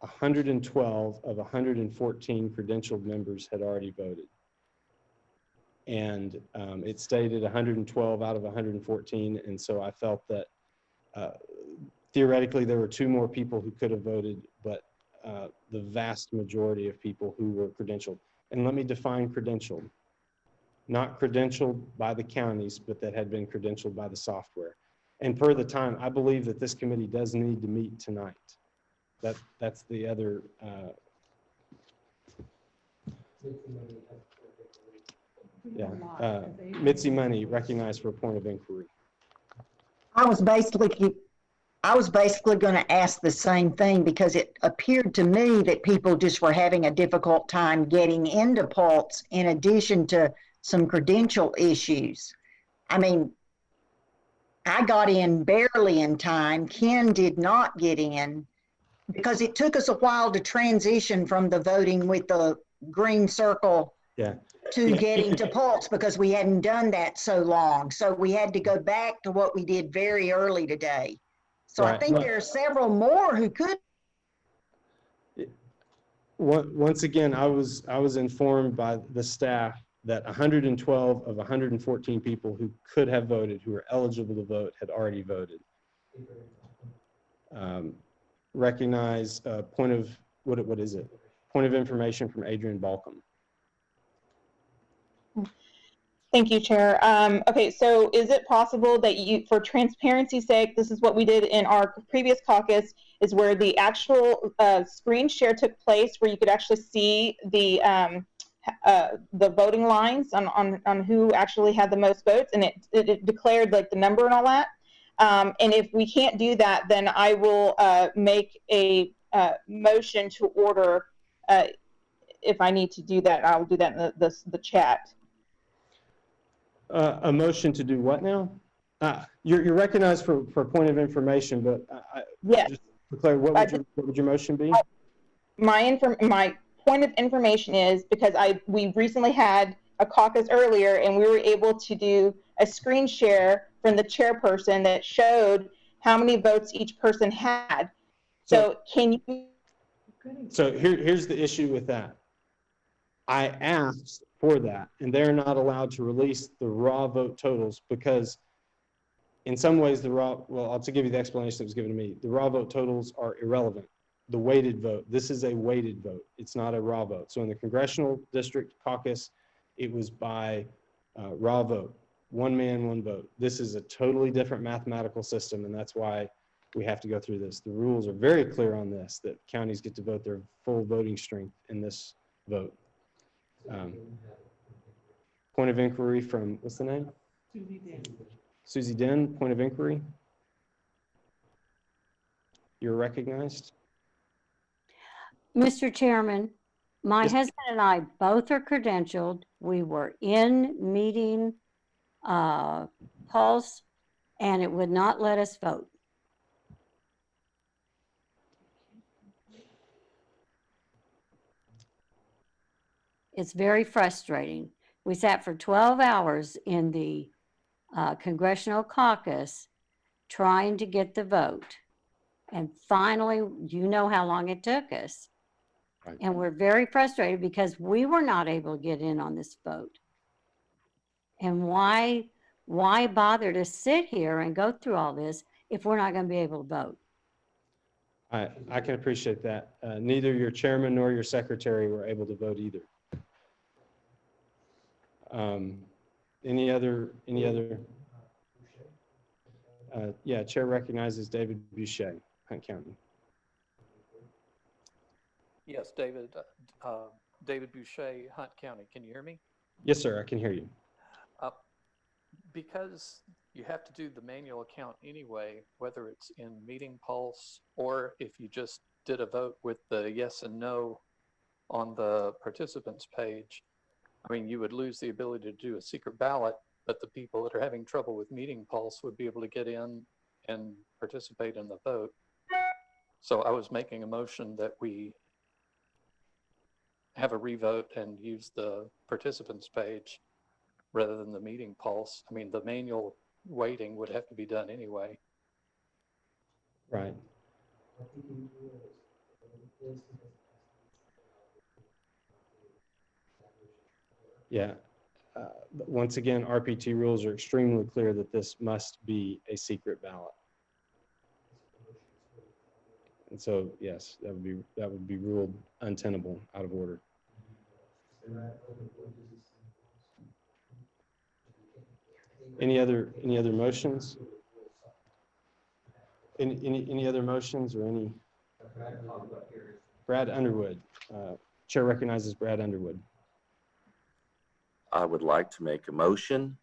112 of 114 credentialed members had already voted. And it stated 112 out of 114. And so I felt that theoretically there were 2 more people who could have voted, but the vast majority of people who were credentialed. And let me define credentialed. Not credentialed by the counties, but that had been credentialed by the software. And per the time, I believe that this committee does need to meet tonight. That's the other. Mitzi Money recognized for a point of inquiry. I was basically going to ask the same thing, because it appeared to me that people just were having a difficult time getting into polls in addition to some credential issues. I mean, I got in barely in time. Ken did not get in, because it took us a while to transition from the voting with the green circle to getting to polls, because we hadn't done that so long. So we had to go back to what we did very early today. So I think there are several more who could. Once again, I was informed by the staff that 112 of 114 people who could have voted, who were eligible to vote, had already voted. Recognize point of, what is it? Point of information from Adrian Balcom. Thank you, Chair. Okay, so is it possible that you, for transparency's sake, this is what we did in our previous caucus, is where the actual screen share took place, where you could actually see the voting lines on who actually had the most votes, and it declared like the number and all that. And if we can't do that, then I will make a motion to order. If I need to do that, I will do that in the chat. A motion to do what now? You're recognized for point of information, but yes. Just to declare, what would your motion be? My point of information is because we recently had a caucus earlier, and we were able to do a screen share from the chairperson that showed how many votes each person had. So can you? So here's the issue with that. I asked for that, and they're not allowed to release the raw vote totals because in some ways I'll give you the explanation that was given to me. The raw vote totals are irrelevant. The weighted vote, this is a weighted vote. It's not a raw vote. So in the congressional district caucus, it was by raw vote. One man, one vote. This is a totally different mathematical system, and that's why we have to go through this. The rules are very clear on this, that counties get to vote their full voting strength in this vote. Point of inquiry from, what's the name? Susie Den. Susie Den, point of inquiry. You're recognized. Mr. Chairman, my husband and I both are credentialed. We were in meeting Pulse, and it would not let us vote. It's very frustrating. We sat for 12 hours in the congressional caucus trying to get the vote. And finally, you know how long it took us. Right. And we're very frustrated because we were not able to get in on this vote. And why bother to sit here and go through all this if we're not going to be able to vote? I can appreciate that. Neither your chairman nor your secretary were able to vote either. Any other? Yeah, chair recognizes David Boucher, Hunt County. Yes, David Boucher, Hunt County. Can you hear me? Yes, sir, I can hear you. Because you have to do the manual count anyway, whether it's in Meeting Pulse or if you just did a vote with the yes and no on the participants page. I mean, you would lose the ability to do a secret ballot, but the people that are having trouble with Meeting Pulse would be able to get in and participate in the vote. So I was making a motion that we have a revote and use the participants page rather than the Meeting Pulse. I mean, the manual weighting would have to be done anyway. Right. Yeah. Once again, RPT rules are extremely clear that this must be a secret ballot. And so, yes, that would be ruled untenable, out of order. Any other motions? Any other motions or any? Brad Underwood. Chair recognizes Brad Underwood. I would like to make a motion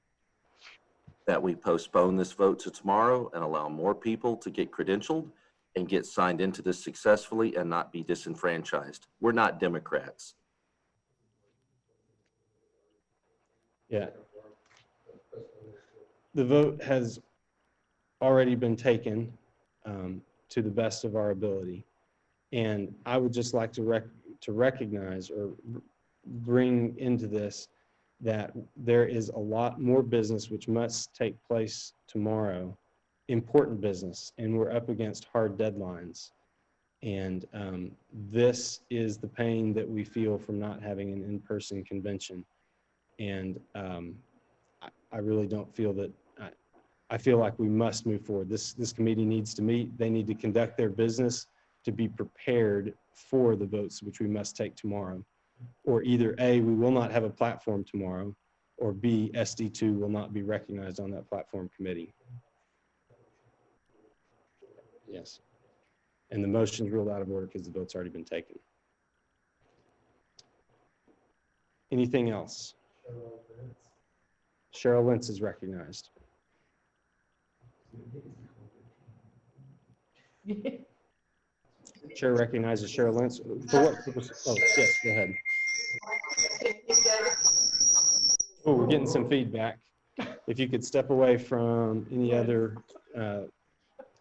that we postpone this vote to tomorrow and allow more people to get credentialed and get signed into this successfully and not be disenfranchised. We're not Democrats. Yeah. The vote has already been taken to the best of our ability. And I would just like to recognize or bring into this that there is a lot more business which must take place tomorrow, important business, and we're up against hard deadlines. And this is the pain that we feel from not having an in-person convention. And I really don't feel that, I feel like we must move forward. This committee needs to meet. They need to conduct their business to be prepared for the votes, which we must take tomorrow. Or either A, we will not have a platform tomorrow, or B, SD2 will not be recognized on that platform committee. Yes. And the motion's ruled out of order because the vote's already been taken. Anything else? Cheryl Lentz is recognized. Chair recognizes Cheryl Lentz. For what purpose? Oh, yes, go ahead. Oh, we're getting some feedback. If you could step away from any other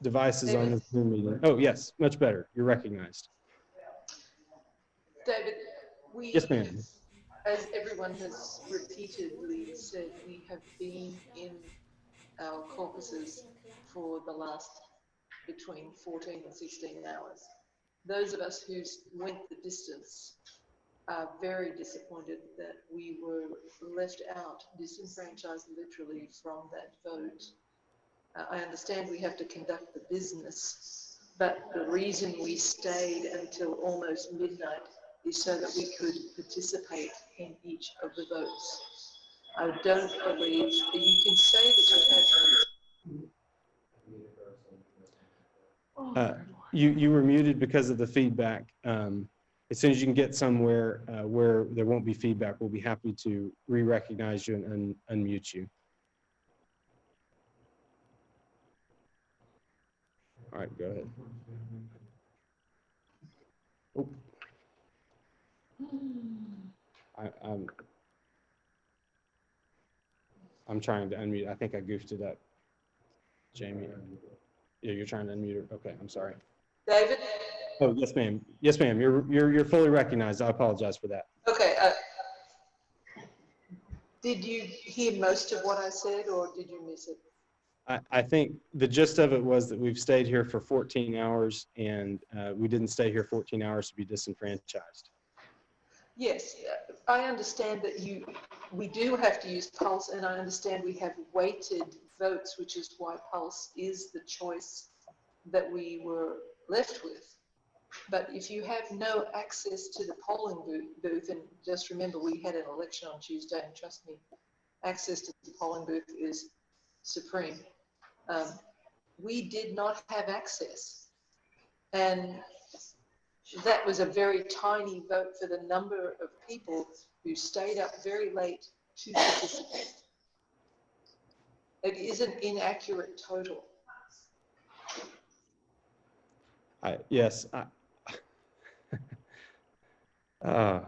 devices on the Zoom meeting. Oh, yes, much better. You're recognized. David, we, yes, ma'am. As everyone has repeatedly said, we have been in our caucuses for the last between 14 and 16 hours. Those of us who went the distance are very disappointed that we were left out, disenfranchised literally from that vote. I understand we have to conduct the business, but the reason we stayed until almost midnight is so that we could participate in each of the votes. I don't believe that you can say that you have. You were muted because of the feedback. As soon as you can get somewhere where there won't be feedback, we'll be happy to re-recognize you and unmute you. All right, go ahead. Oh. I'm trying to unmute. I think I goofed it up. Jamie. Yeah, you're trying to unmute her. Okay, I'm sorry. David? Oh, yes, ma'am. Yes, ma'am. You're fully recognized. I apologize for that. Okay. Did you hear most of what I said, or did you miss it? I think the gist of it was that we've stayed here for 14 hours, and we didn't stay here 14 hours to be disenfranchised. Yes, I understand that we do have to use Pulse, and I understand we have weighted votes, which is why Pulse is the choice that we were left with. But if you have no access to the polling booth, and just remember we had an election on Tuesday, and trust me, access to the polling booth is supreme. We did not have access. And that was a very tiny vote for the number of people who stayed up very late to participate. It is an inaccurate total. Yes. I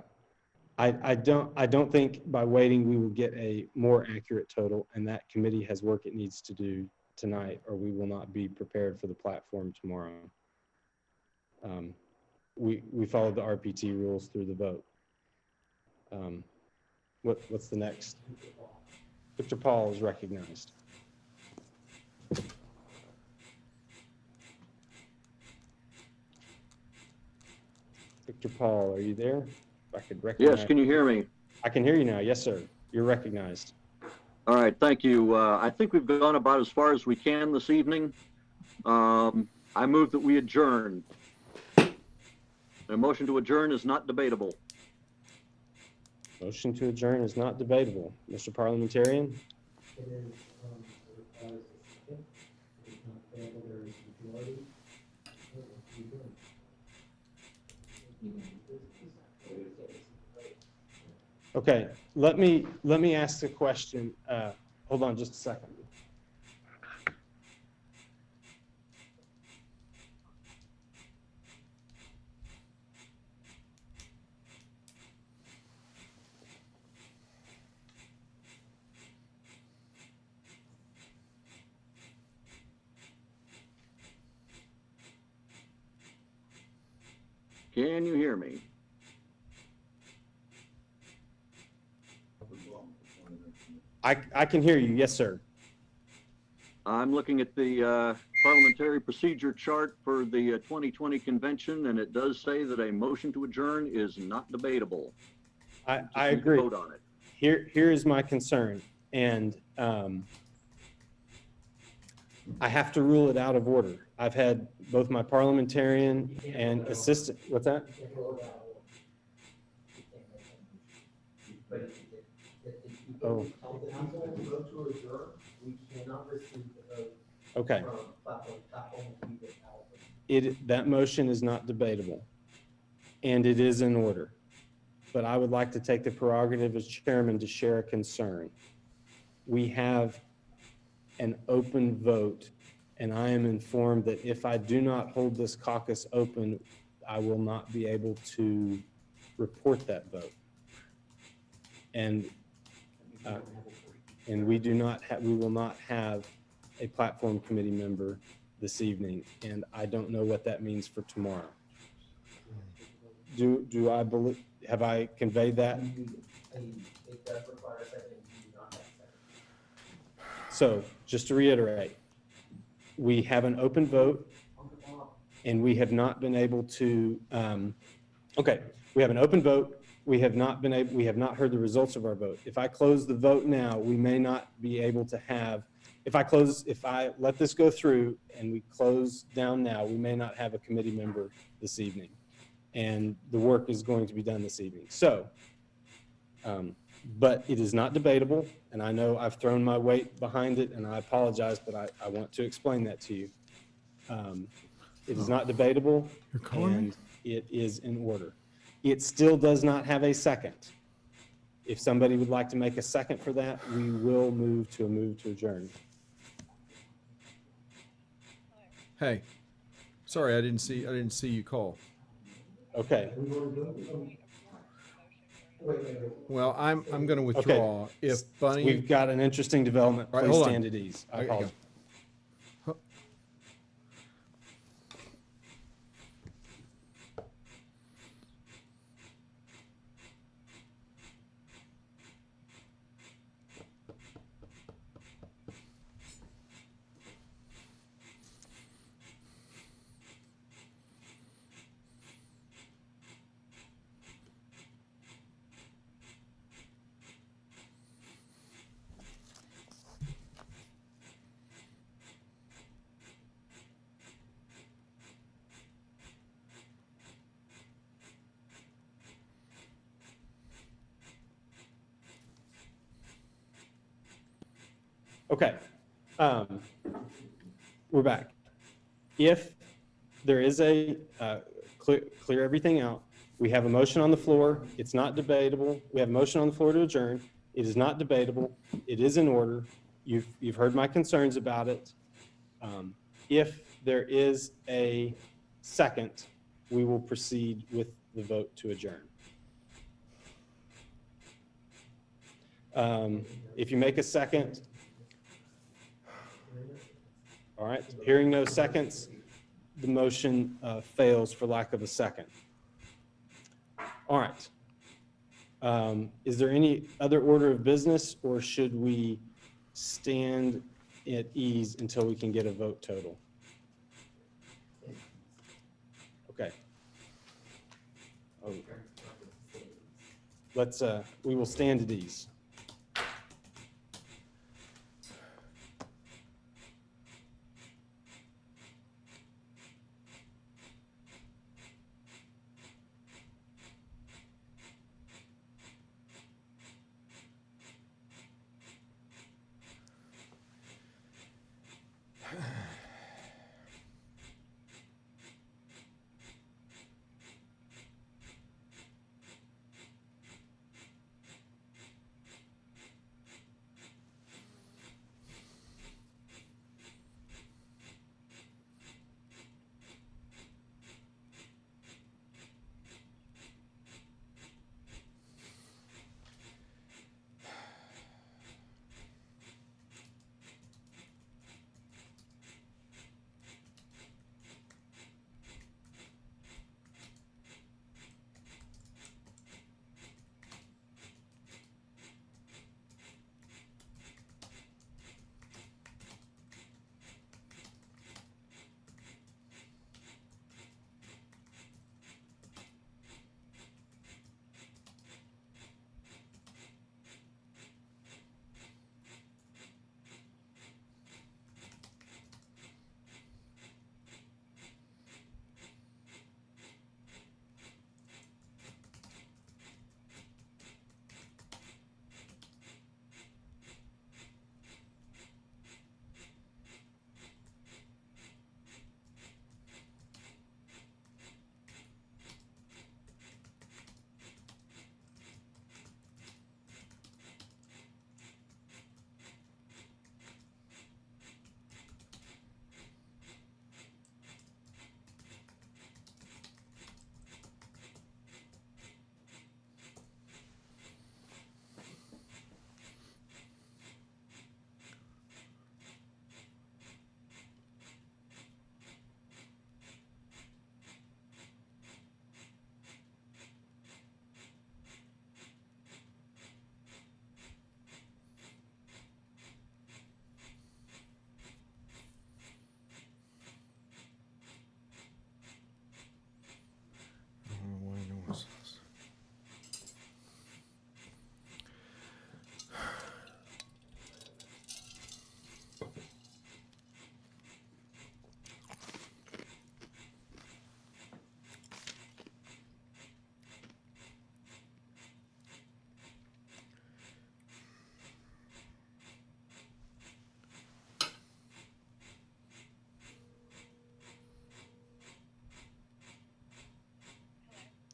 don't think by waiting we will get a more accurate total, and that committee has work it needs to do tonight, or we will not be prepared for the platform tomorrow. We followed the RPT rules through the vote. What's the next? Victor Paul is recognized. Victor Paul, are you there? If I could recognize. Yes, can you hear me? I can hear you now. Yes, sir. You're recognized. All right, thank you. I think we've gone about as far as we can this evening. I move that we adjourn. A motion to adjourn is not debatable. Motion to adjourn is not debatable. Mr. Parliamentarian? Okay, let me ask the question. Hold on just a second. Can you hear me? I can hear you. Yes, sir. I'm looking at the parliamentary procedure chart for the 2020 convention, and it does say that a motion to adjourn is not debatable. I Just need to agree. Vote on it. Here is my concern, and I have to rule it out of order. I've had both my parliamentarian and assistant, what's that? Oh. Okay. That motion is not debatable, and it is in order. But I would like to take the prerogative as chairman to share a concern. We have an open vote, and I am informed that if I do not hold this caucus open, I will not be able to report that vote. And we will not have a platform committee member this evening, and I don't know what that means for tomorrow. Do I believe, have I conveyed that? So just to reiterate, we have an open vote, and we have not been able to, okay, we have an open vote. We have not heard the results of our vote. If I close the vote now, we may not be able to have, if I let this go through and we close down now, we may not have a committee member this evening. And the work is going to be done this evening. So, but it is not debatable, and I know I've thrown my weight behind it, and I apologize, but I want to explain that to you. It is not debatable, and it is in order. It still does not have a second. If somebody would like to make a second for that, we will move to adjourn. Hey, sorry, I didn't see you call. Okay. Well, I'm going to withdraw. Okay. If Bunny, We've got an interesting development. Right, Please hold stand on. at ease. I I gotta apologize. Okay, we're back. If there is a, clear everything out, we have a motion on the floor, it's not debatable. We have a motion on the floor to adjourn. It is not debatable. It is in order. You've heard my concerns about it. If there is a second, we will proceed with the vote to adjourn. If you make a second, all right, hearing no seconds, the motion fails for lack of a second. All right. Is there any other order of business, or should we stand at ease until we can get a vote total? Okay. Oh. We will stand at ease.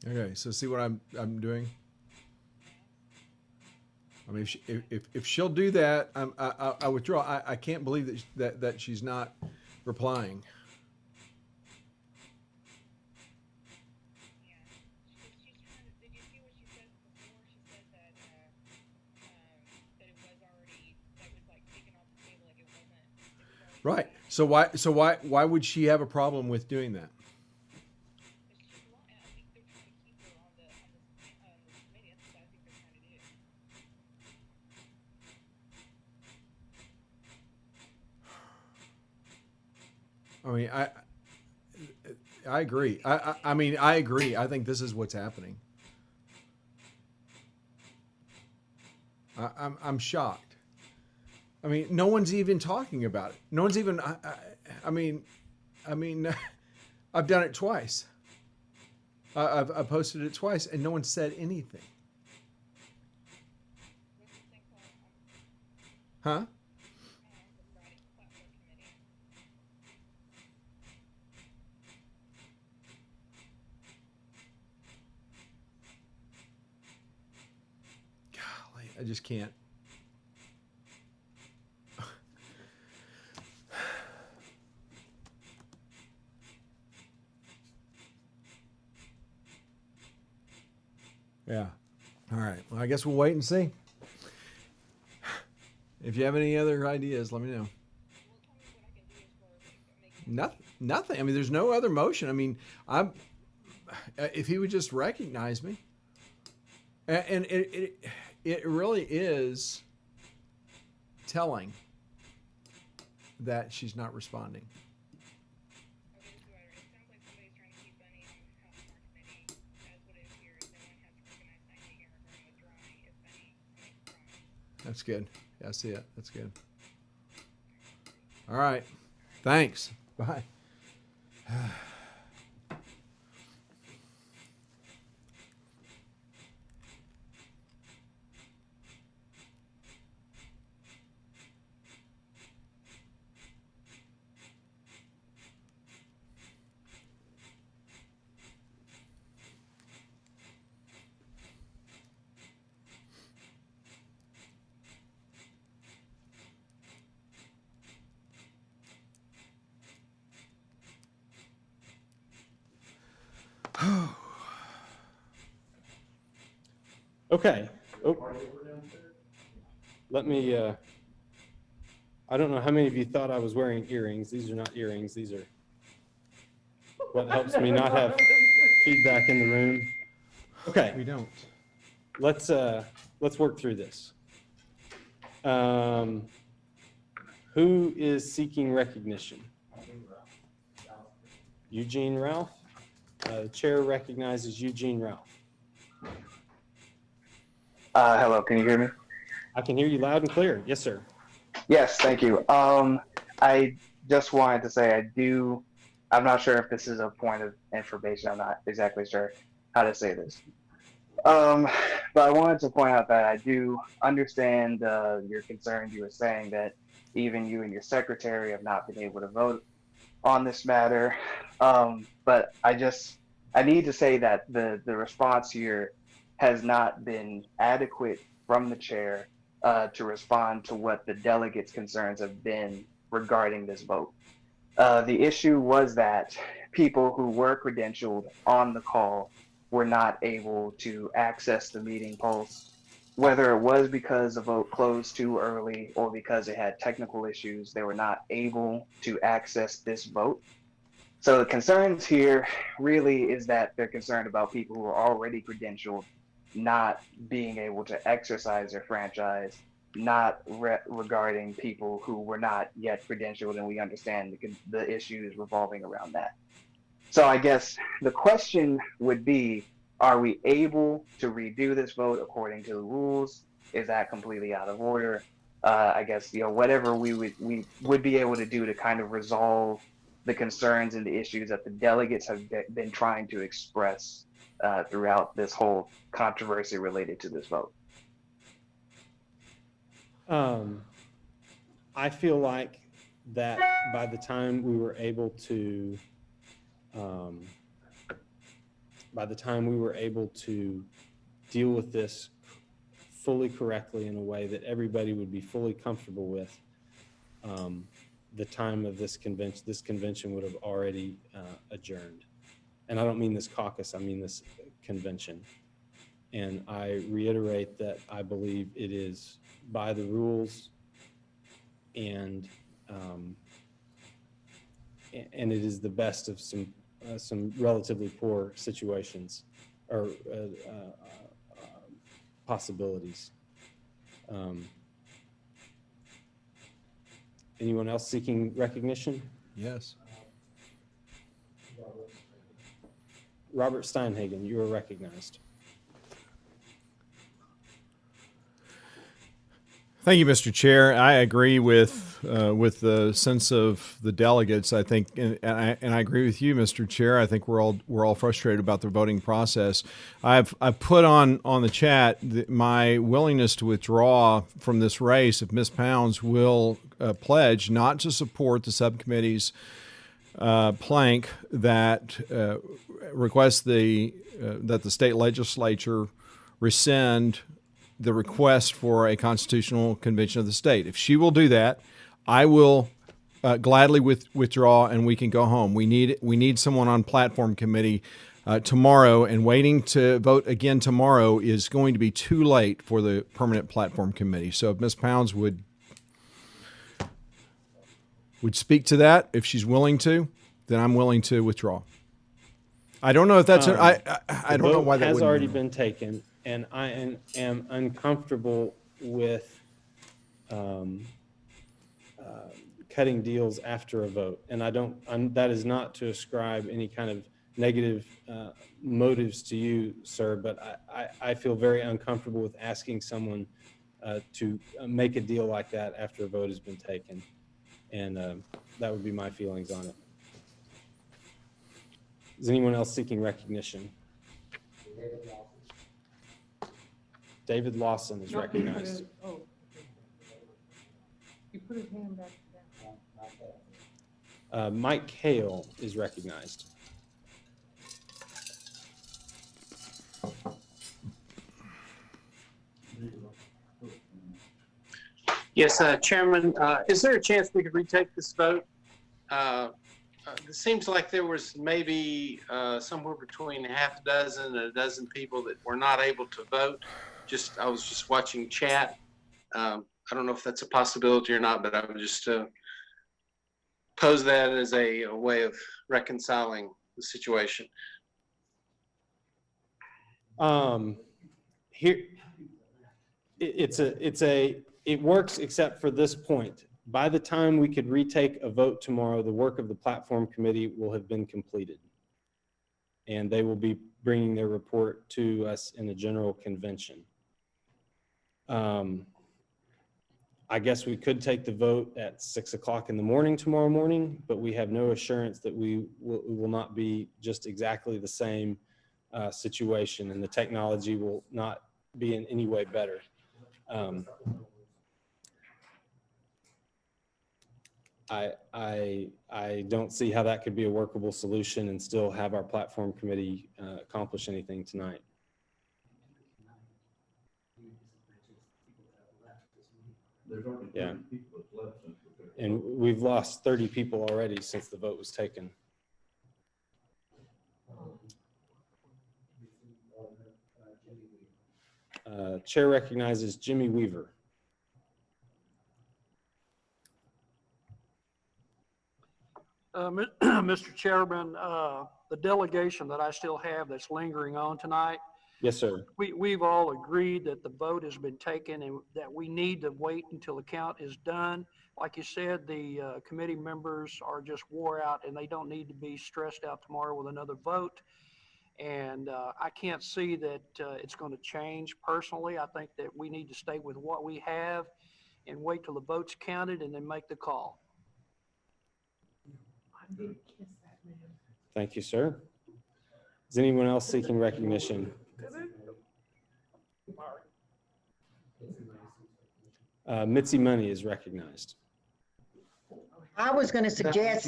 Okay, so see what I'm doing. I mean, if she'll do that, I withdraw. I can't believe that she's not replying. Right. So why would she have a problem with doing that? I mean, I agree. I mean, I agree. I think this is what's happening. I'm shocked. I mean, no one's even talking about it. No one's even. I mean, I've done it twice. I've posted it twice, and no one said anything. Huh? Golly, I just can't. Yeah. All right. Well, I guess we'll wait and see. If you have any other ideas, let me know. Nothing. I mean, there's no other motion. I mean, if he would just recognize me, and it really is telling that she's not responding. That's good. Yeah, I see it. That's good. All right. Thanks. Bye. Okay. Oh. Let me, I don't know how many of you thought I was wearing earrings. These are not earrings. These are what helps me not have feedback in the room. Okay. We don't. Let's work through this. Who is seeking recognition? Eugene Ralph. The chair recognizes Eugene Ralph. Hello, can you hear me? I can hear you loud and clear. Yes, sir. Yes, thank you. I just wanted to say I'm not sure if this is a point of information. I'm not exactly sure how to say this. But I wanted to point out that I do understand your concerns. You were saying that even you and your secretary have not been able to vote on this matter. But I need to say that the response here has not been adequate from the chair to respond to what the delegates' concerns have been regarding this vote. The issue was that people who were credentialed on the call were not able to access the meeting pulse, whether it was because the vote closed too early or because it had technical issues. They were not able to access this vote. So the concerns here really is that they're concerned about people who are already credentialed not being able to exercise their franchise, not regarding people who were not yet credentialed, and we understand the issues revolving around that. So I guess the question would be, are we able to redo this vote according to the rules? Is that completely out of order? I guess, whatever we would be able to do to kind of resolve the concerns and the issues that the delegates have been trying to express throughout this whole controversy related to this vote. I feel like that by the time we were able to by the time we were able to deal with this fully correctly in a way that everybody would be fully comfortable with, the time of this convention would have already adjourned. And I don't mean this caucus, I mean this convention. And I reiterate that I believe it is by the rules and it is the best of some relatively poor situations or possibilities. Anyone else seeking recognition? Yes. Robert Steinhagen, you are recognized. Thank you, Mr. Chair. I agree with the sense of the delegates. I think, and I agree with you, Mr. Chair. I think we're all frustrated about the voting process. I've put on the chat my willingness to withdraw from this race if Ms. Pounds will pledge not to support the subcommittee's plank that requests that the state legislature rescind the request for a constitutional convention of the state. If she will do that, I will gladly withdraw, and we can go home. We need someone on platform committee tomorrow, and waiting to vote again tomorrow is going to be too late for the permanent platform committee. So if Ms. Pounds would speak to that, if she's willing to, then I'm willing to withdraw. I don't know if that's I don't know why that has wouldn't already be. been taken, and I am uncomfortable with cutting deals after a vote. And that is not to ascribe any kind of negative motives to you, sir, but I feel very uncomfortable with asking someone to make a deal like that after a vote has been taken. And that would be my feelings on it. Is anyone else seeking recognition? David Lawson is recognized. He put his hand back down. Mike Hale is recognized. Yes, Chairman, is there a chance we could retake this vote? It seems like there was maybe somewhere between half a dozen and a dozen people that were not able to vote. I was just watching chat. I don't know if that's a possibility or not, but I would just pose that as a way of reconciling the situation. Here, it works except for this point. By the time we could retake a vote tomorrow, the work of the platform committee will have been completed. And they will be bringing their report to us in a general convention. I guess we could take the vote at 6 o'clock in the morning tomorrow morning, but we have no assurance that we will not be just exactly the same situation, and the technology will not be in any way better. I don't see how that could be a workable solution and still have our platform committee accomplish anything tonight. Yeah. And we've lost 30 people already since the vote was taken. Chair recognizes Jimmy Weaver. Mr. Chairman, the delegation that I still have that's lingering on tonight. Yes, sir. We've all agreed that the vote has been taken and that we need to wait until the count is done. Like you said, the committee members are just wore out and they don't need to be stressed out tomorrow with another vote. And I can't see that it's going to change personally. I think that we need to stay with what we have and wait till the vote's counted and then make the call. Thank you, sir. Is anyone else seeking recognition? Mitzi Money is recognized. I was going to suggest.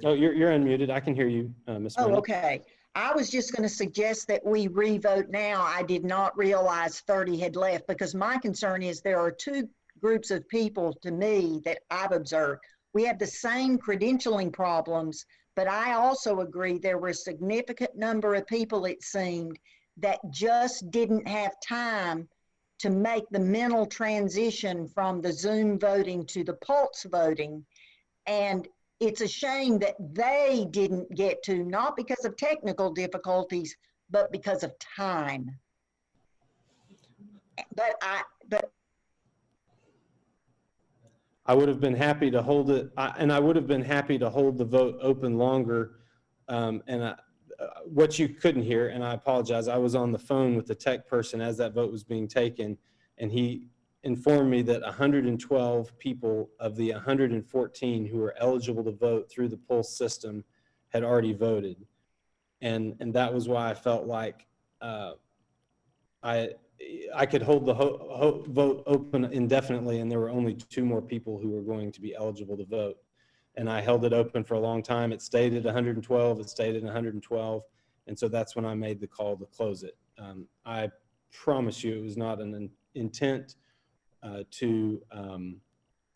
Oh, you're unmuted. I can hear you, Ms. Oh, Rennie. okay. I was just going to suggest that we revote now. I did not realize 30 had left because my concern is there are two groups of people to me that I've observed. We have the same credentialing problems, but I also agree there were a significant number of people, it seemed, that just didn't have time to make the mental transition from the Zoom voting to the Pulse voting. And it's a shame that they didn't get to, not because of technical difficulties, but because of time. But I would have been happy to hold it, and I would have been happy to hold the vote open longer. What you couldn't hear, and I apologize, I was on the phone with the tech person as that vote was being taken, and he informed me that 112 people of the 114 who were eligible to vote through the Pulse system had already voted. And that was why I felt like I could hold the vote open indefinitely, and there were only 2 more people who were going to be eligible to vote. And I held it open for a long time. It stayed at 112, it stayed at 112. And so that's when I made the call to close it. I promise you it was not an intent to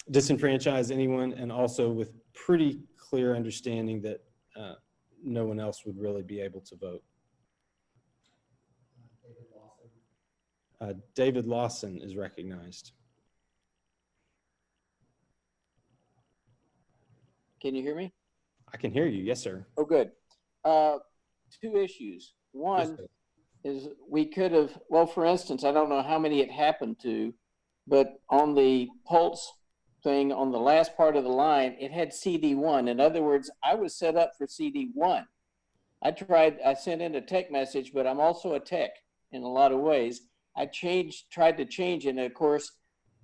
disenfranchise anyone, and also with pretty clear understanding that no one else would really be able to vote. David Lawson is recognized. Can you hear me? I can hear you. Yes, sir. Oh, good. 2 issues. One is we could have, well, for instance, I don't know how many it happened to, but on the Pulse thing on the last part of the line, it had CD1. In other words, I was set up for CD1. I sent in a tech message, but I'm also a tech in a lot of ways. I tried to change, and of course,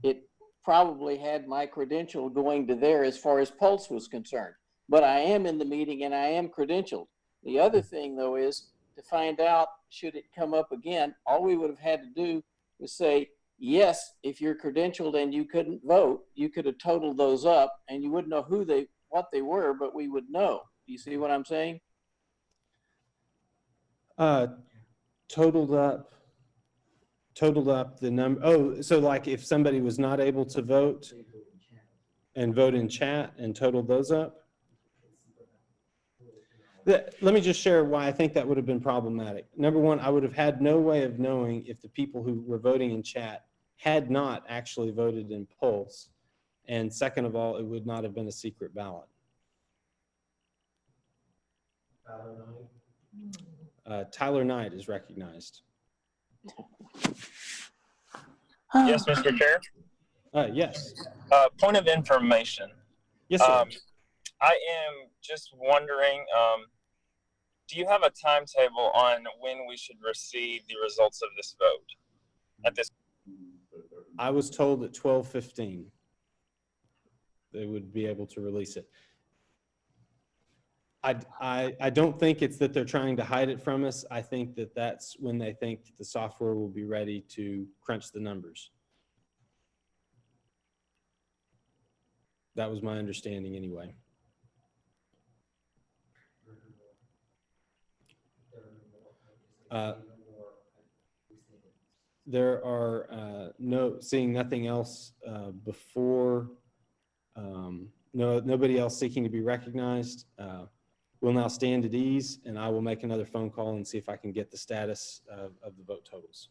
it probably had my credential going to there as far as Pulse was concerned. But I am in the meeting and I am credentialed. The other thing, though, is to find out, should it come up again, all we would have had to do was say, yes, if you're credentialed and you couldn't vote, you could have totaled those up, and you wouldn't know what they were, but we would know. Do you see what I'm saying? Totaled up the number. Oh, so like if somebody was not able to vote and vote in chat and totaled those up? Let me just share why I think that would have been problematic. Number one, I would have had no way of knowing if the people who were voting in chat had not actually voted in Pulse. And second of all, it would not have been a secret ballot. Tyler Knight is recognized. Yes, Mr. Chair. Yes. Point of information. Yes, sir. I am just wondering, do you have a timetable on when we should receive the results of this vote? At this, I was told at 12:15 they would be able to release it. I don't think it's that they're trying to hide it from us. I think that that's when they think the software will be ready to crunch the numbers. That was my understanding anyway. There are seeing nothing else before, nobody else seeking to be recognized. We'll now stand at ease, and I will make another phone call and see if I can get the status of the vote totals.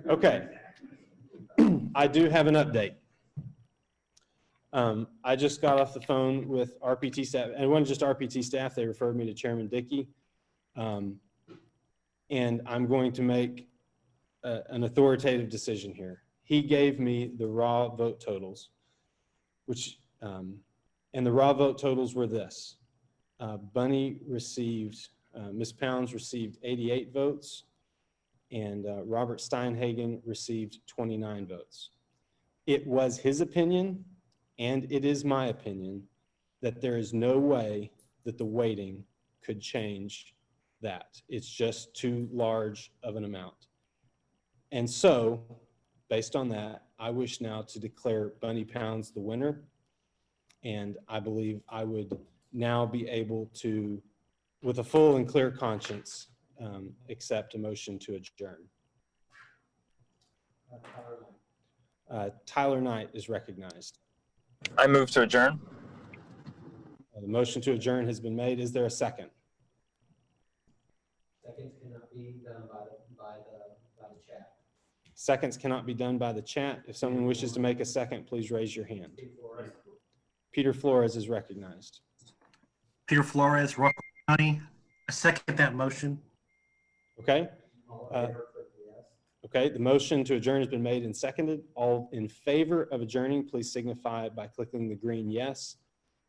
Okay. I do have an update. I just got off the phone with RPT staff, and it wasn't just RPT staff, they referred me to Chairman Dickey. And I'm going to make an authoritative decision here. He gave me the raw vote totals, which, and the raw vote totals were this. Bunny received, Ms. Pounds received 88 votes, and Robert Steinhagen received 29 votes. It was his opinion, and it is my opinion, that there is no way that the weighting could change that. It's just too large of an amount. And so, based on that, I wish now to declare Bunny Pounds the winner, and I believe I would now be able to, with a full and clear conscience, accept a motion to adjourn. Tyler Knight is recognized. I move to adjourn. The motion to adjourn has been made. Is there a second? Seconds cannot be done by the chat. Seconds cannot be done by the chat. If someone wishes to make a second, please raise your hand. Peter Flores is recognized. Peter Flores, Rockland County. I second that motion. Okay. Okay, the motion to adjourn has been made and seconded. All in favor of adjourning, please signify by clicking the green yes.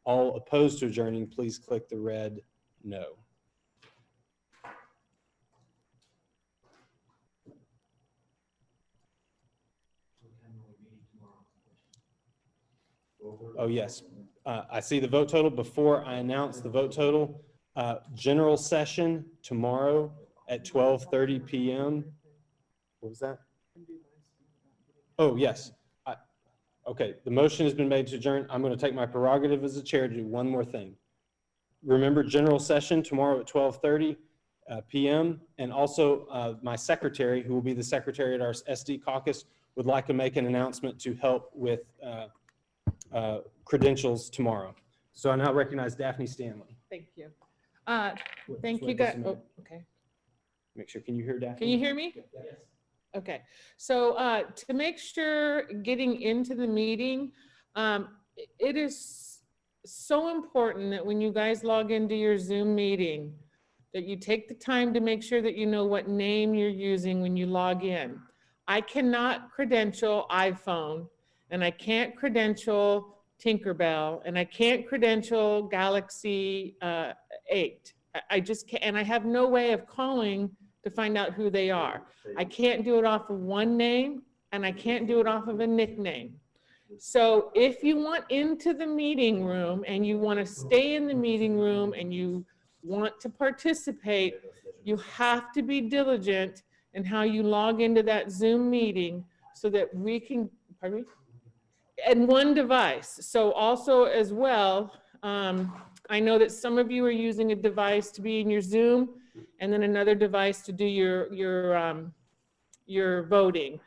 All opposed to adjourning, please click the red no. Oh, yes. I see the vote total. Before I announce the vote total, general session tomorrow at 12:30 p.m. What was that? Oh, yes. Okay, the motion has been made to adjourn. I'm going to take my prerogative as a chair to do one more thing. Remember, general session tomorrow at 12:30 p.m. And also my secretary, who will be the secretary at our SD caucus, would like to make an announcement to help with credentials tomorrow. So I now recognize Daphne Stanley. Thank you. Thank you guys. Oh, okay. Make sure, can you hear Daphne? Can you hear me? Yes. Okay. So to make sure getting into the meeting, it is so important that when you guys log into your Zoom meeting, that you take the time to make sure that you know what name you're using when you log in. I cannot credential iPhone, and I can't credential Tinkerbell, and I can't credential Galaxy 8. I just can't, and I have no way of calling to find out who they are. I can't do it off of one name, and I can't do it off of a nickname. So if you want into the meeting room and you want to stay in the meeting room and you want to participate, you have to be diligent in how you log into that Zoom meeting so that we can, pardon me? And one device. So also as well, I know that some of you are using a device to be in your Zoom and then another device to do your voting.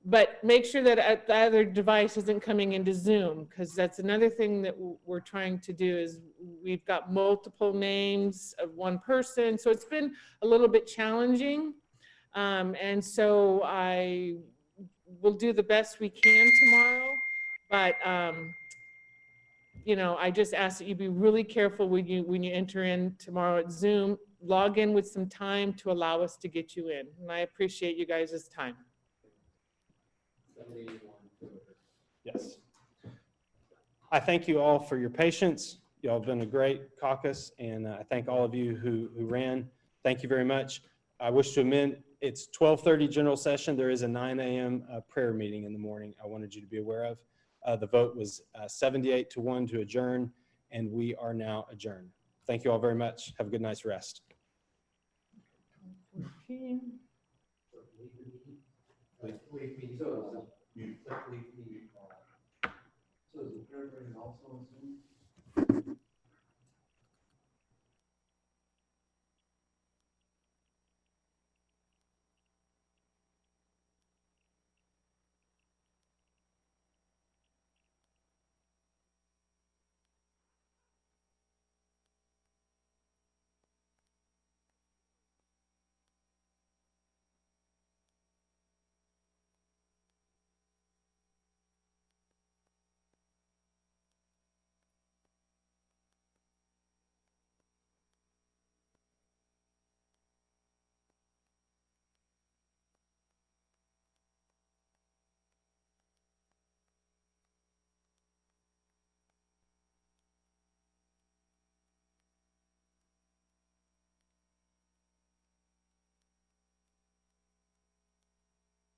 But make sure that the other device isn't coming into Zoom, because that's another thing that we're trying to do is we've got multiple names of one person. So it's been a little bit challenging. And so I will do the best we can tomorrow. But you know, I just ask that you be really careful when you enter in tomorrow at Zoom. Log in with some time to allow us to get you in. And I appreciate you guys' time. Yes. I thank you all for your patience. Y'all have been a great caucus, and I thank all of you who ran. Thank you very much. I wish to amend, it's 12:30 general session. There is a 9 a.m. Prayer meeting in the morning I wanted you to be aware of. The vote was 78-1 to adjourn, and we are now adjourned. Thank you all very much. Have a good night's rest. So is the prayer also on Zoom?